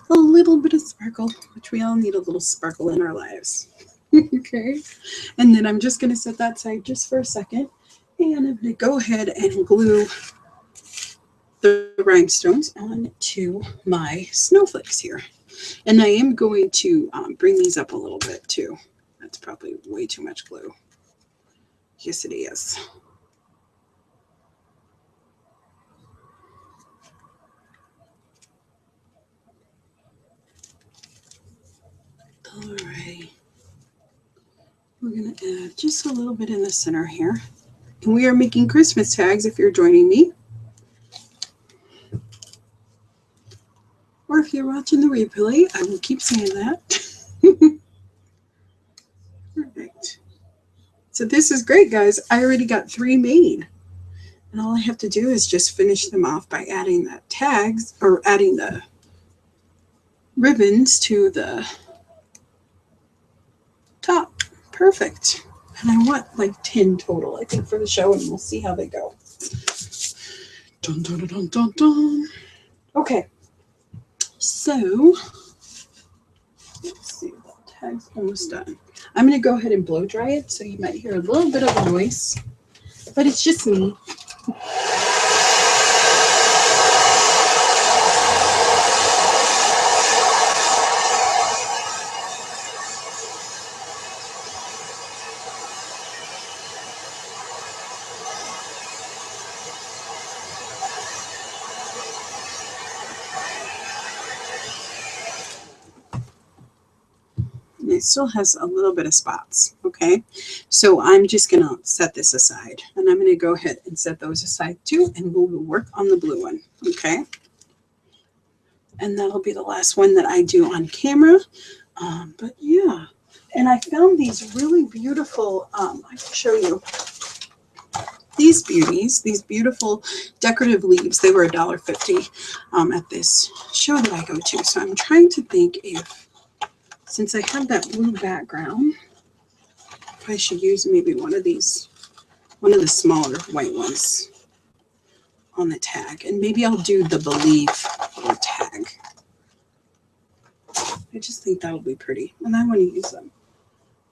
A little bit of sparkle, which we all need a little sparkle in our lives. Okay, and then I'm just going to set that aside just for a second. And I'm going to go ahead and glue the rhinestones onto my snowflakes here. And I am going to bring these up a little bit too. That's probably way too much glue. Yes, it is. All right. We're going to add just a little bit in the center here. And we are making Christmas tags if you're joining me. Or if you're watching the replay, I will keep saying that. Perfect. So this is great, guys. I already got 3 made. And all I have to do is just finish them off by adding the tags or adding the ribbons to the top. Perfect. And I want like 10 total, I think, for the show, and we'll see how they go. Dun, dun, dun, dun, dun. Okay. So, let's see, the tag's almost done. I'm going to go ahead and blow dry it, so you might hear a little bit of a noise, but it's just me. it still has a little bit of spots. Okay, so I'm just going to set this aside, and I'm going to go ahead and set those aside too, and we'll work on the blue one. Okay, and that'll be the last one that I do on camera. But yeah, and I found these really beautiful, I can show you these beauties, these beautiful decorative leaves. They were $1.50 at this show that I go to. So I'm trying to think if, since I have that blue background, if I should use maybe one of these, one of the smaller white ones on the tag. And maybe I'll do the Believe little tag. I just think that'll be pretty, and I want to use them.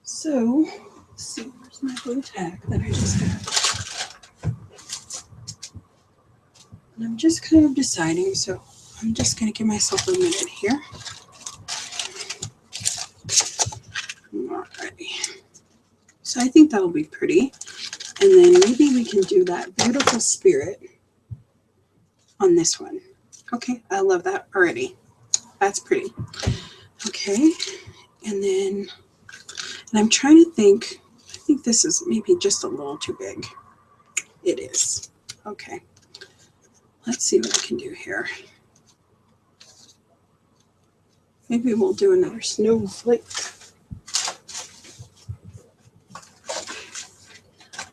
So, let's see, where's my blue tag that I just got? And I'm just kind of deciding, so I'm just going to give myself a minute here. Alrighty. So I think that'll be pretty. And then maybe we can do that beautiful spirit on this one. Okay, I love that already. That's pretty. Okay, and then, and I'm trying to think, I think this is maybe just a little too big. It is. Okay, let's see what I can do here. Maybe we'll do another snowflake.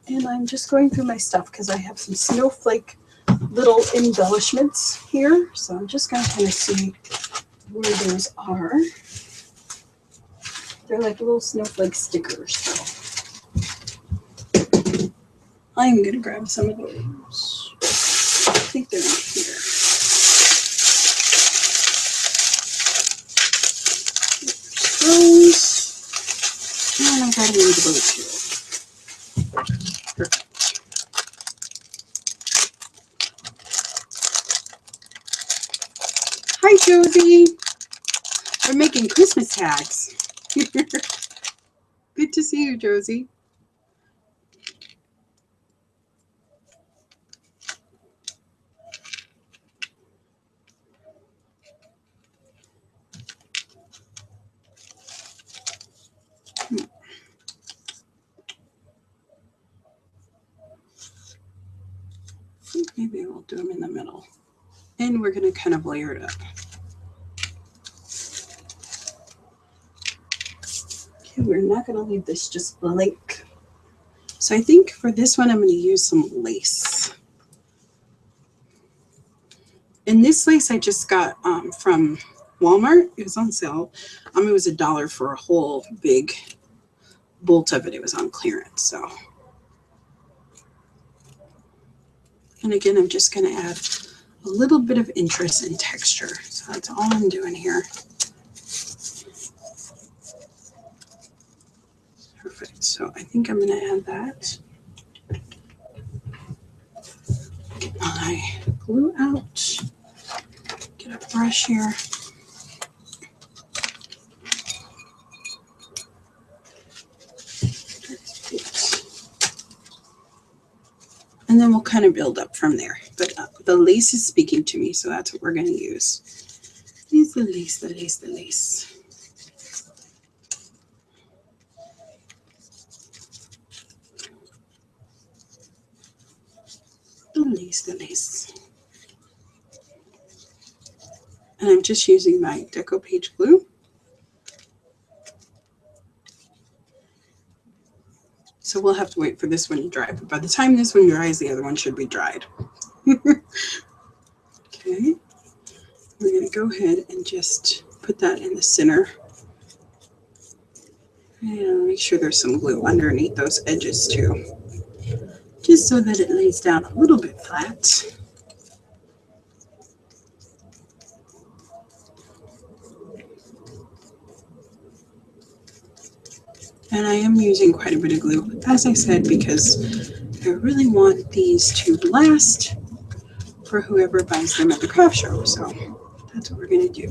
And I'm just going through my stuff because I have some snowflake little embellishments here. So I'm just going to kind of see where those are. They're like little snowflake stickers. So I'm going to grab some of those. I think they're not here. There's those. And I'm grabbing the blue too. Perfect. Hi, Josie. We're making Christmas tags. Good to see you, Josie. I think maybe we'll do them in the middle. And we're going to kind of layer it up. Okay, we're not going to leave this just blank. So I think for this one, I'm going to use some lace. And this lace I just got from Walmart. It was on sale. It was $1 for a whole big bolt of it. It was on clearance. So, and again, I'm just going to add a little bit of interest and texture. So that's all I'm doing here. Perfect. So I think I'm going to add that. Get my glue out. Get a brush here. And then we'll kind of build up from there. But the lace is speaking to me, so that's what we're going to use. Use the lace, the lace, the lace. The lace, the lace. And I'm just using my Deco Page glue. So we'll have to wait for this one to dry. But by the time this one dries, the other one should be dried. Okay. We're going to go ahead and just put that in the center. And make sure there's some glue underneath those edges too. Just so that it lays down a little bit flat. And I am using quite a bit of glue, as I said, because I really want these to last for whoever buys them at the craft show. So that's what we're going to do.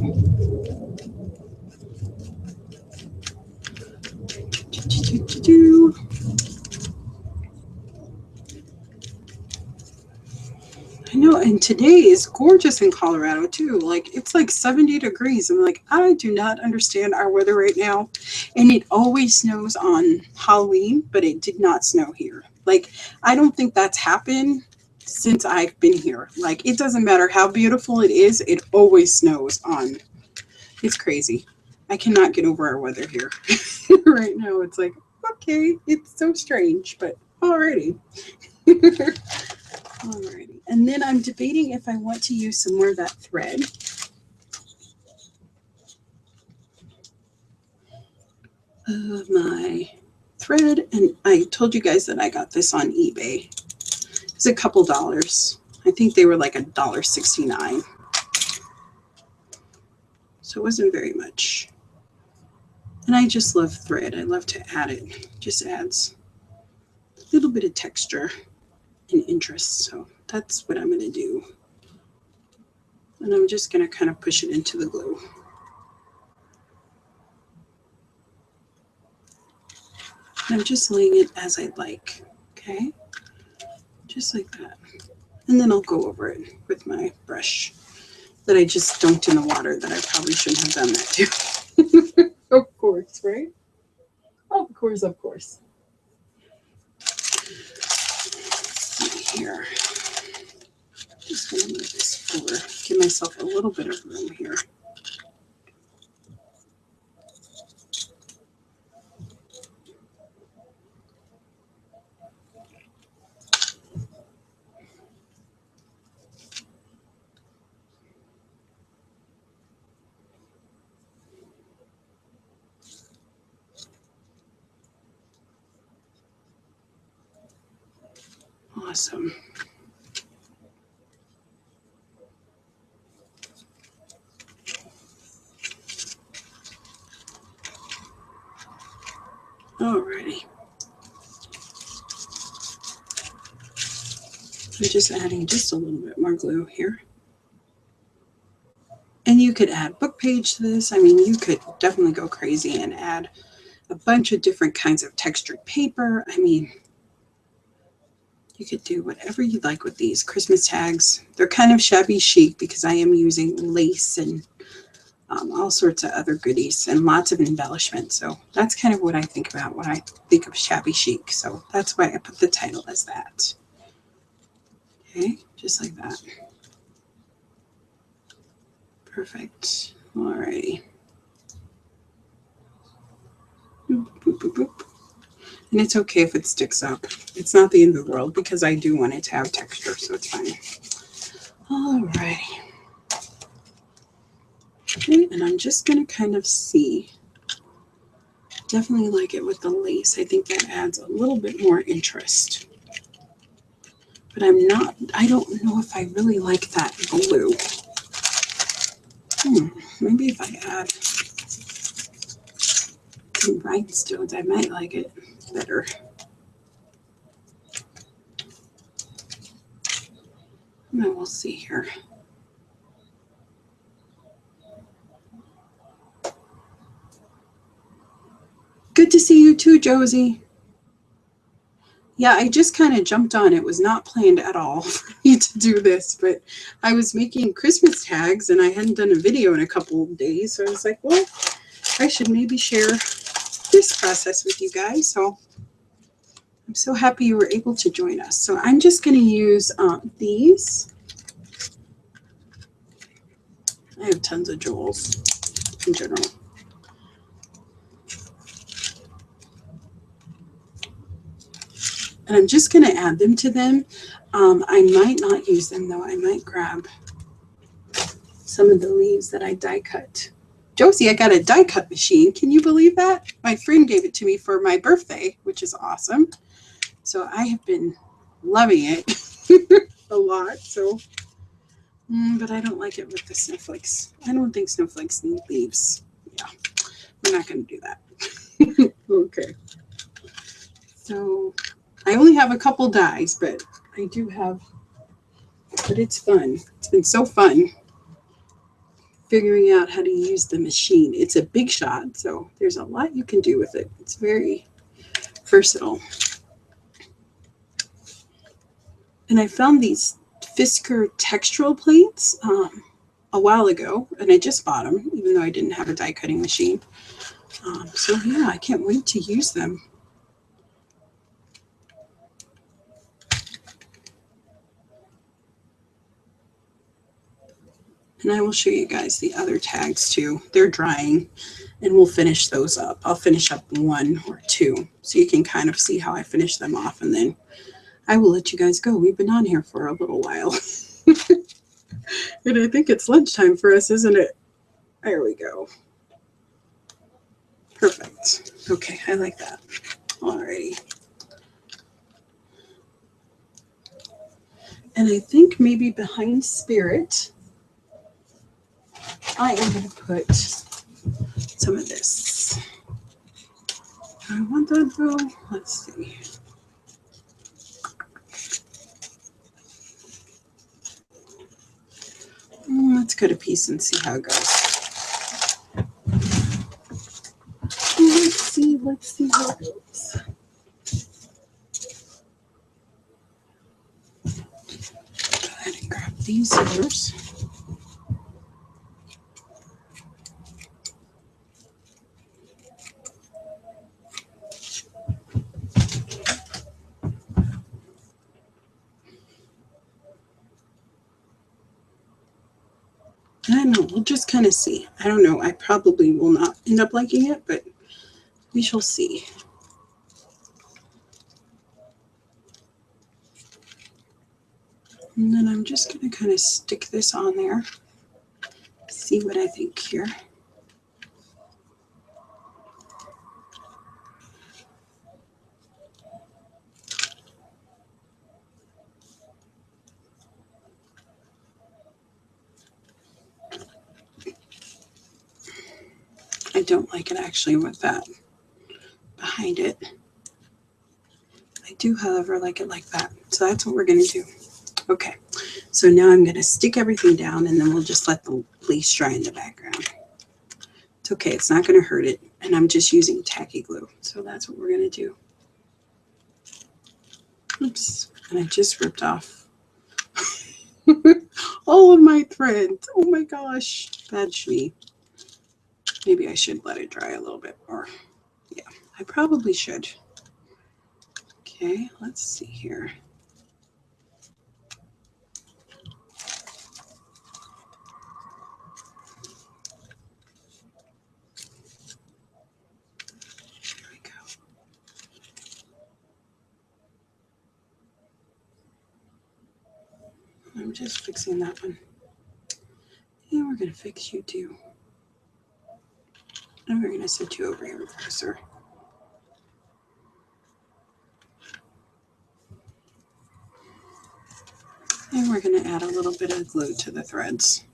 I know know, and today is gorgeous in Colorado too. Like it's like 70 degrees. I'm like, I do not understand our weather right now. And it always snows on Halloween, but it did not snow here. Like, I don't think that's happened since I've been here. Like, it doesn't matter how beautiful it is, it always snows on. It's crazy. I cannot get over our weather here. Right now, it's like, okay, it's so strange, but alrighty. Alrighty. And then I'm debating if I want to use some more of that thread. Of my thread. And I told you guys that I got this on eBay. It's a couple dollars. I think they were like $1.69. So it wasn't very much. And I just love thread. I love to add it. It just adds a little bit of texture and interest. So that's what I'm going to do. And I'm just going to kind of push it into the glue. And I'm just laying it as I like. Okay? Just like that. And then I'll go over it with my brush that I just dunked in the water that I probably shouldn't have done that too. Of course, right? Of course, of course. Here. Just going to move this over. Give myself a little bit of room here. Awesome. Alrighty. I'm just adding just a little bit more glue here. And you could add book page to this. I mean, you could definitely go crazy and add a bunch of different kinds of textured paper. I mean, you could do whatever you like with these Christmas tags. They're kind of shabby chic because I am using lace and all sorts of other goodies and lots of embellishments. So that's kind of what I think about when I think of shabby chic. So that's why I put the title as that. Okay, just like that. Perfect. Alrighty. Boop, boop, boop, boop. And it's okay if it sticks up. It's not the end of the world because I do want it to have texture, so it's fine. Alrighty. Okay, and I'm just going to kind of see. Definitely like it with the lace. I think that adds a little bit more interest. But I don't know if I really like that glue. Maybe if I add some rhinestones, I might like it better. And then we'll see here. Good to see you too, Josie. Yeah, I just kind of jumped on. It was not planned at all for me to do this, but I was making Christmas tags and I hadn't done a video in a couple of days. So I was like, well, I should maybe share this process with you guys. So I'm so happy you were able to join us. So I'm just going to use these. I have tons of jewels in general. And I'm just going to add them to them. I might not use them though. I might grab some of the leaves that I die cut. Josie, I got a die cut machine. Can you believe that? My friend gave it to me for my birthday, which is awesome. So I have been loving it a lot. So, but I don't like it with the snowflakes. I don't think snowflakes need leaves. Yeah, we're not going to do that. Okay. So I only have a couple dies, but I do have, but it's fun. It's been so fun figuring out how to use the machine. It's a big shot, so there's a lot you can do with it. It's very versatile. And I found these Fisker textural plates a while ago, and I just bought them, even though I didn't have a die cutting machine. So yeah, I can't wait to use them. And I will show you guys the other tags too. They're drying, and we'll finish those up. I'll finish up 1 or 2 so you can kind of see how I finish them off, and then I will let you guys go. We've been on here for a little while. And I think it's lunchtime for us, isn't it? There we go. Perfect. Okay, I like that. Alrighty. And I think maybe behind Spirit, I am going to put some of this. I want that though. Let's see. Let's cut a piece and see how it goes. Let's see how it goes. Go ahead and grab these scissors. I don't know, we'll just kind of see. I don't know, I probably will not end up liking it, but we shall see. And then I'm just going to kind of stick this on there, see what I think here. I don't like it actually with that behind it. I do, however, like it like that. So that's what we're going to do. Okay, so now I'm going to stick everything down, and then we'll just let the lace dry in the background. It's okay, it's not going to hurt it, and I'm just using tacky glue. So that's what we're going to do. Oops, and I just ripped off all of my threads. Oh my gosh, that's me. Maybe I should let it dry a little bit more. Yeah, I probably should. Okay, let's see here. There we go. I'm just fixing that one. And we're going to fix you too. And we're going to set you over here closer. And we're going to add a little bit of glue to the threads,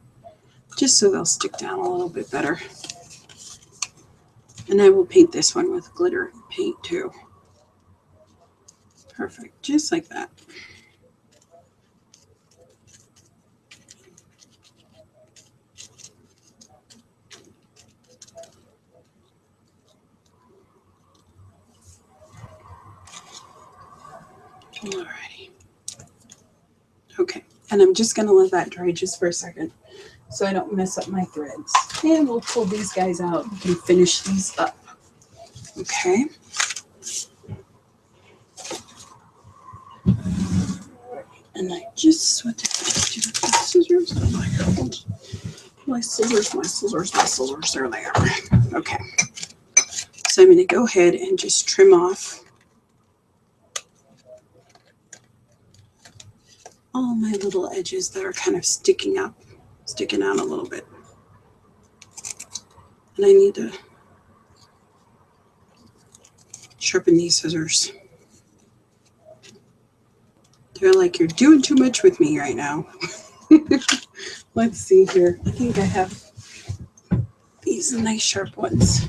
just so they'll stick down a little bit better. And I will paint this one with glitter paint too. Perfect, just like that. Alrighty. Okay, and I'm just going to let that dry just for a second so I don't mess up my threads. And we'll pull these guys out and finish these up. Okay. And I just, what did I just do with my scissors? Oh my God. My scissors, there they are. Okay. So I'm going to go ahead and just trim off all my little edges that are kind of sticking out a little bit. And I need to sharpen these scissors. They're like, you're doing too much with me right now. Let's see here. I think I have these nice sharp ones.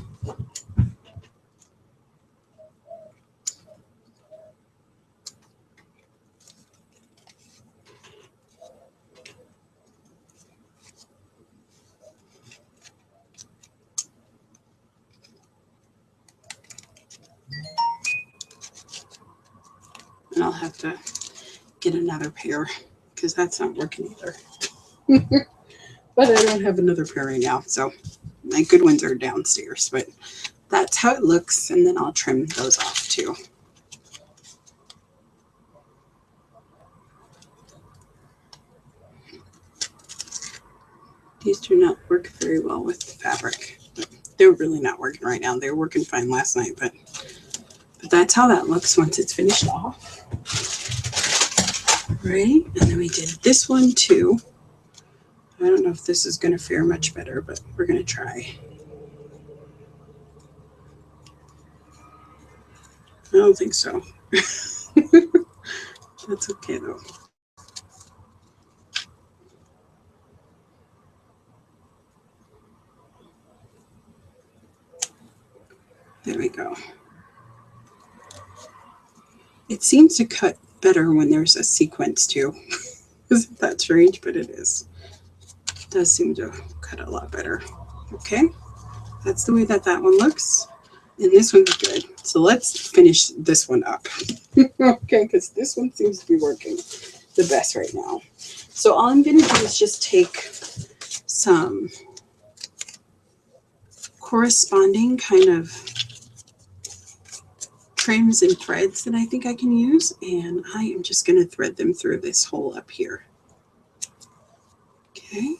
And I'll have to get another pair because that's not working either. But I don't have another pair right now, so my good ones are downstairs. But that's how it looks, and then I'll trim those off too. These do not work very well with the fabric. They're really not working right now. They were working fine last night, but that's how that looks once it's finished off. Right, and then we did this one too. I don't know if this is going to fare much better, but we're going to try. I don't think so. That's okay though. There we go. It seems to cut better when there's a sequence too. Isn't that strange? But it is. It does seem to cut a lot better. Okay, that's the way that one looks. And this one's good. So let's finish this one up. Okay, because this one seems to be working the best right now. So all I'm going to do is just take some corresponding kind of trims and threads that I think I can use, and I am just going to thread them through this hole up here. Okay.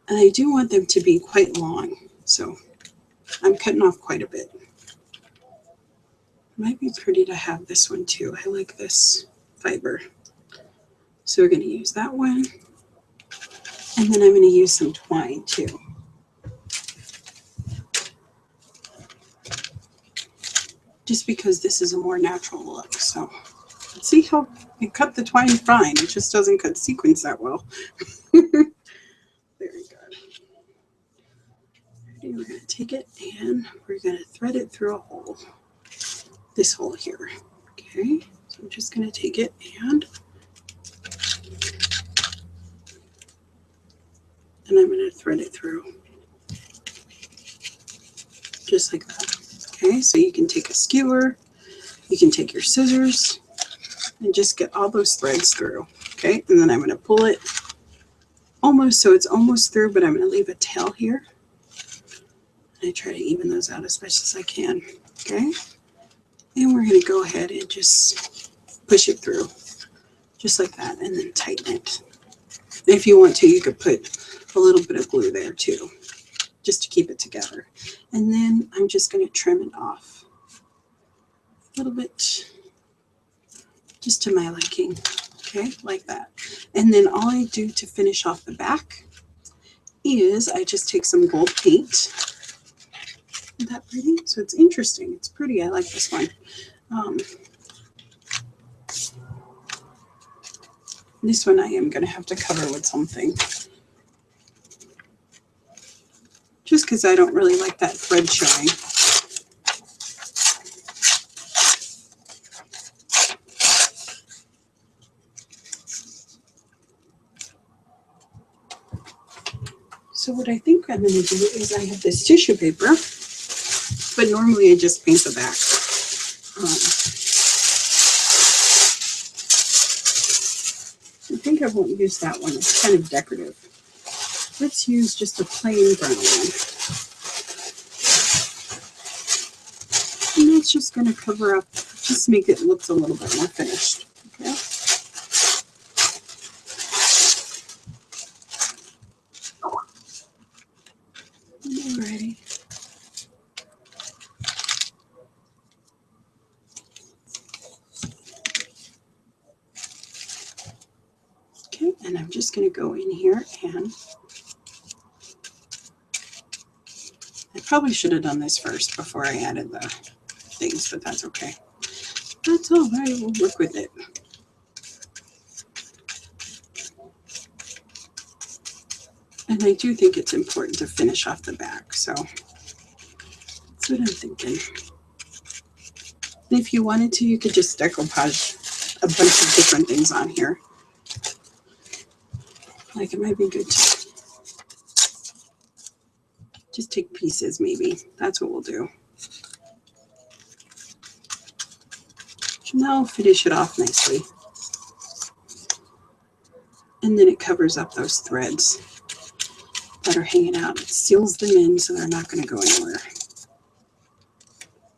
And I do want them to be quite long, so I'm cutting off quite a bit. Might be pretty to have this one too. I like this fiber. So we're going to use that one. And then I'm going to use some twine too. Just because this is a more natural look. So see how it cut the twine fine. It just doesn't cut sequins that well. Very good. And we're going to take it and we're going to thread it through a hole. This hole here. Okay. So I'm just going to take it and I'm going to thread it through. Just like that. Okay, so you can take a skewer, you can take your scissors, and just get all those threads through. Okay, and then I'm going to pull it almost so it's almost through, but I'm going to leave a tail here. And I try to even those out as best as I can. Okay, and we're going to go ahead and just push it through, just like that, and then tighten it. If you want to, you could put a little bit of glue there too, just to keep it together. And then I'm just going to trim it off a little bit, just to my liking. Okay, like that. And then all I do to finish off the back is I just take some gold paint. Isn't that pretty? So it's interesting. It's pretty. I like this one. This one I am going to have to cover with something. Just because I don't really like that thread showing. So what I think I'm going to do is I have this tissue paper, but normally I just paint the back. I think I won't use that one. It's kind of decorative. Let's use just a plain brown one. And that's just going to cover up, just make it look a little bit more finished. Okay. Alrighty. Okay, and I'm just going to go in here and I probably should have done this first before I added the things, but that's okay. That's all right. We'll work with it. And I do think it's important to finish off the back, so that's what I'm thinking. And if you wanted to, you could just decoupage a bunch of different things on here. Like, it might be good to just take pieces, maybe. That's what we'll do. Now I'll finish it off nicely. And then it covers up those threads that are hanging out. It seals them in so they're not going to go anywhere.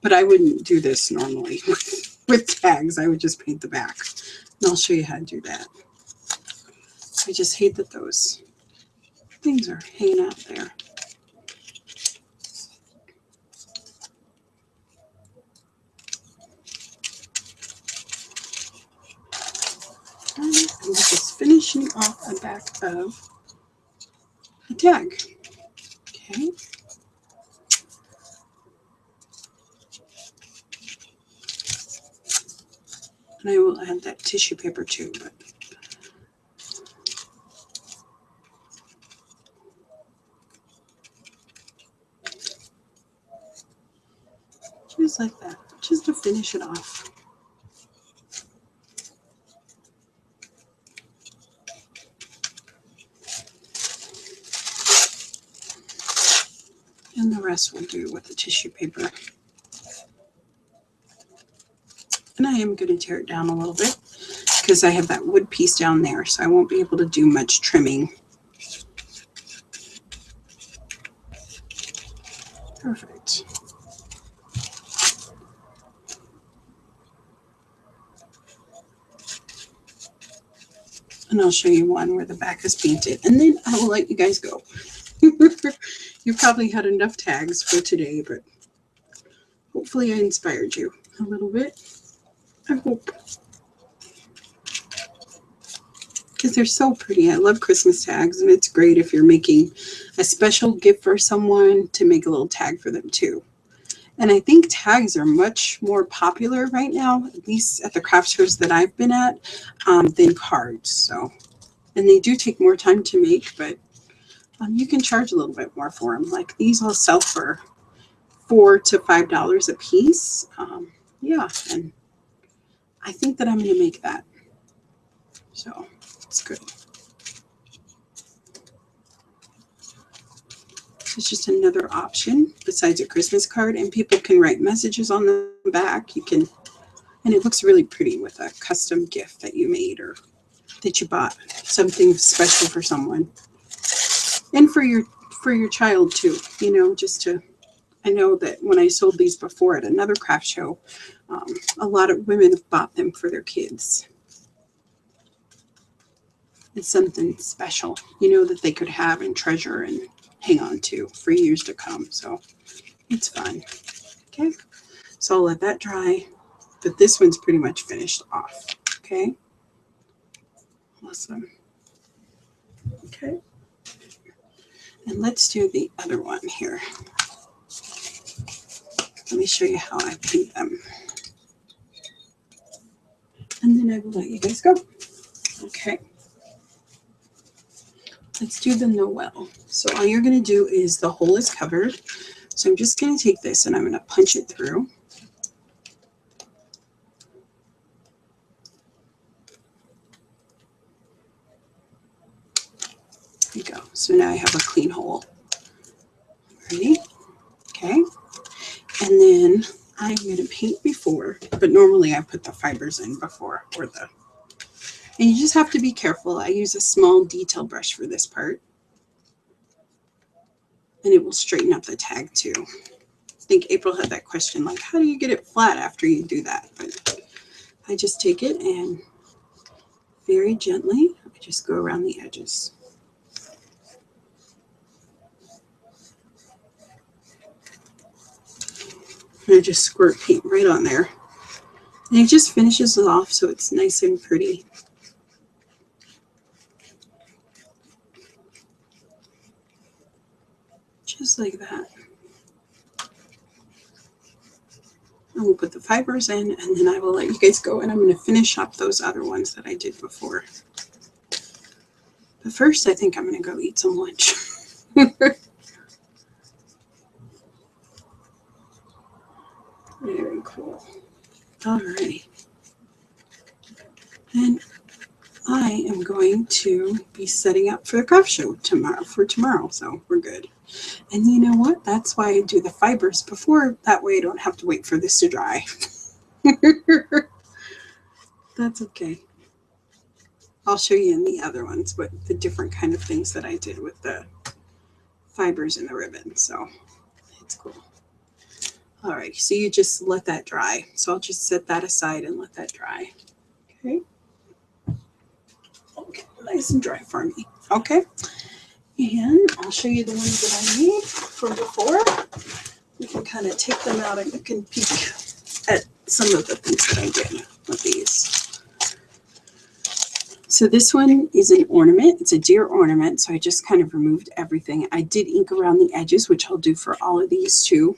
But I wouldn't do this normally with tags. I would just paint the back. And I'll show you how to do that. I just hate that those things are hanging out there. And I'm just finishing off the back of the tag. Okay. And I will add that tissue paper too, but just like that, just to finish it off. And the rest we'll do with the tissue paper. And I am going to tear it down a little bit because I have that wood piece down there, so I won't be able to do much trimming. Perfect. And I'll show you one where the back is painted, and then I will let you guys go. You probably had enough tags for today, but hopefully I inspired you a little bit. I hope. Because they're so pretty. I love Christmas tags, and it's great if you're making a special gift for someone to make a little tag for them too. And I think tags are much more popular right now, at least at the craft shows that I've been at, than cards. So, and they do take more time to make, but you can charge a little bit more for them. Like these will sell for $4 to $5 a piece. Yeah, and I think that I'm going to make that. So it's good. It's just another option besides a Christmas card, and people can write messages on the back. You can, and it looks really pretty with a custom gift that you made or that you bought, something special for someone, and for your child too. You know, just to. I know that when I sold these before at another craft show, a lot of women have bought them for their kids. It's something special, you know, that they could have and treasure and hang on to for years to come. So it's fun. Okay, so I'll let that dry, but this one's pretty much finished off. Okay, awesome. Okay, and let's do the other one here. Let me show you how I paint them, and then I will let you guys go. Okay, let's do the Noel. So all you're going to do is the hole is covered. So I'm just going to take this and I'm going to punch it through. There you go. So now I have a clean hole. Ready? Okay. And then I'm going to paint before, but normally I put the fibers in before, or the, and you just have to be careful. I use a small detail brush for this part, and it will straighten up the tag too. I think April had that question, like, how do you get it flat after you do that? But I just take it and very gently, I just go around the edges. And I just squirt paint right on there. And it just finishes it off so it's nice and pretty. Just like that. And we'll put the fibers in, and then I will let you guys go, and I'm going to finish up those other ones that I did before. But first, I think I'm going to go eat some lunch. Very cool. Alrighty. And I am going to be setting up for the craft show tomorrow, so we're good. And you know what? That's why I do the fibers before. That way I don't have to wait for this to dry. That's okay. I'll show you in the other ones what the different kind of things that I did with the fibers and the ribbon. So it's cool. All right, so you just let that dry. So I'll just set that aside and let that dry. Okay. Okay, nice and dry for me. Okay. And I'll show you the ones that I made from before. You can kind of take them out and you can peek at some of the things that I did with these. So this one is an ornament. It's a deer ornament. So I just kind of removed everything. I did ink around the edges, which I'll do for all of these too.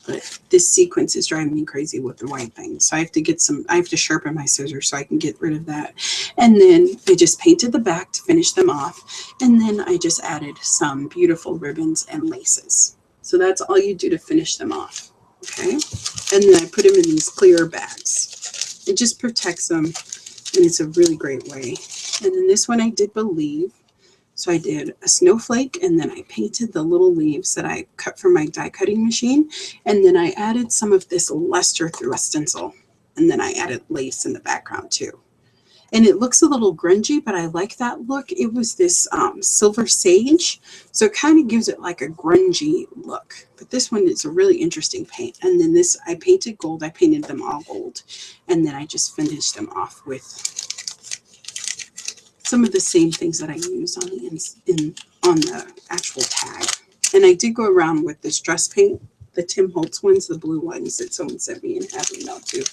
But this sequence is driving me crazy with the white thing. So I have to get some, I have to sharpen my scissors so I can get rid of that. And then I just painted the back to finish them off. And then I just added some beautiful ribbons and laces. So that's all you do to finish them off. Okay. And then I put them in these clear bags. It just protects them. And it's a really great way. And then this one I did believe. So I did a snowflake and then I painted the little leaves that I cut from my die cutting machine. And then I added some of this luster through a stencil. And then I added lace in the background too. And it looks a little grungy, but I like that look. It was this silver sage. So it kind of gives it like a grungy look. But this one is a really interesting paint. And then this, I painted gold. I painted them all gold. And then I just finished them off with some of the same things that I use on the actual tag. And I did go around with this dress paint, the Tim Holtz ones, the blue ones that someone sent me and had me out too.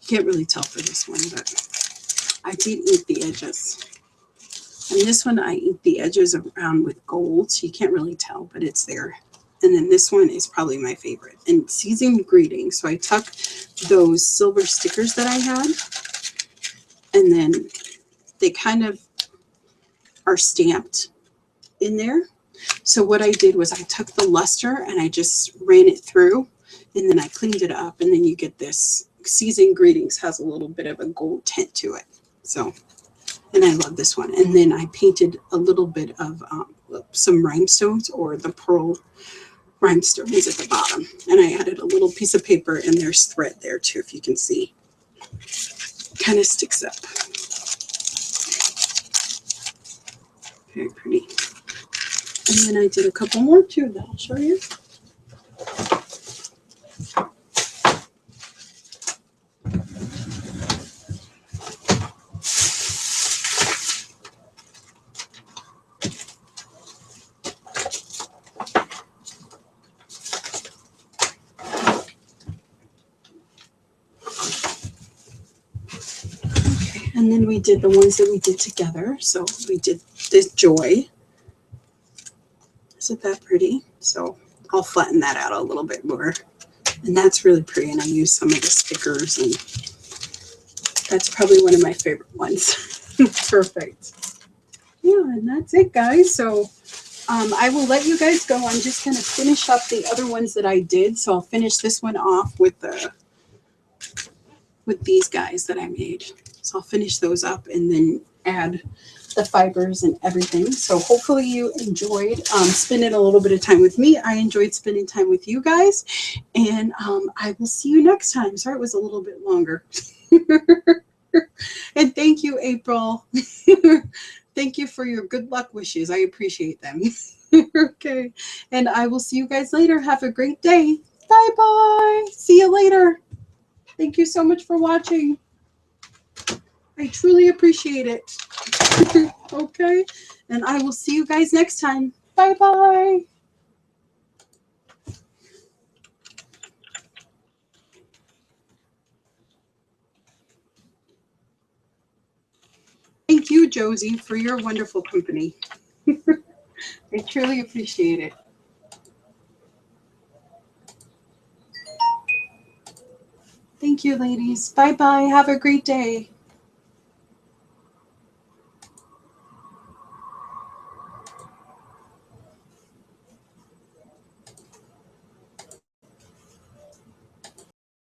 Can't really tell for this one, but I did ink the edges. And this one I inked the edges around with gold, so you can't really tell, but it's there. And then this one is probably my favorite. And Seasoned Greetings. So I took those silver stickers that I had, and then they kind of are stamped in there. So what I did was I took the luster and I just ran it through and then I cleaned it up, and then you get this. Seasoned Greetings has a little bit of a gold tint to it. So, and I love this one. And then I painted a little bit of some rhinestones, or the pearl rhinestones at the bottom. And I added a little piece of paper, and there's thread there too, if you can see. Kind of sticks up. Very pretty. And then I did a couple more too that I'll show you. Okay, and then we did the ones that we did together. So we did this joy. Isn't that pretty? So I'll flatten that out a little bit more. And that's really pretty. And I used some of the stickers, and that's probably one of my favorite ones. Perfect. Yeah, and that's it, guys. So I will let you guys go. I'm just going to finish up the other ones that I did. So I'll finish this one off with these guys that I made. So I'll finish those up and then add the fibers and everything. So hopefully you enjoyed spending a little bit of time with me. I enjoyed spending time with you guys, and I will see you next time. Sorry it was a little bit longer. And thank you, April. Thank you for your good luck wishes. I appreciate them. Okay, and I will see you guys later. Have a great day. Bye-bye. See you later. Thank you so much for watching. I truly appreciate it. Okay, and I will see you guys next time. Bye-bye. Thank you, Josie, for your wonderful company. I truly appreciate it. Thank you, ladies. Bye-bye. Have a great day.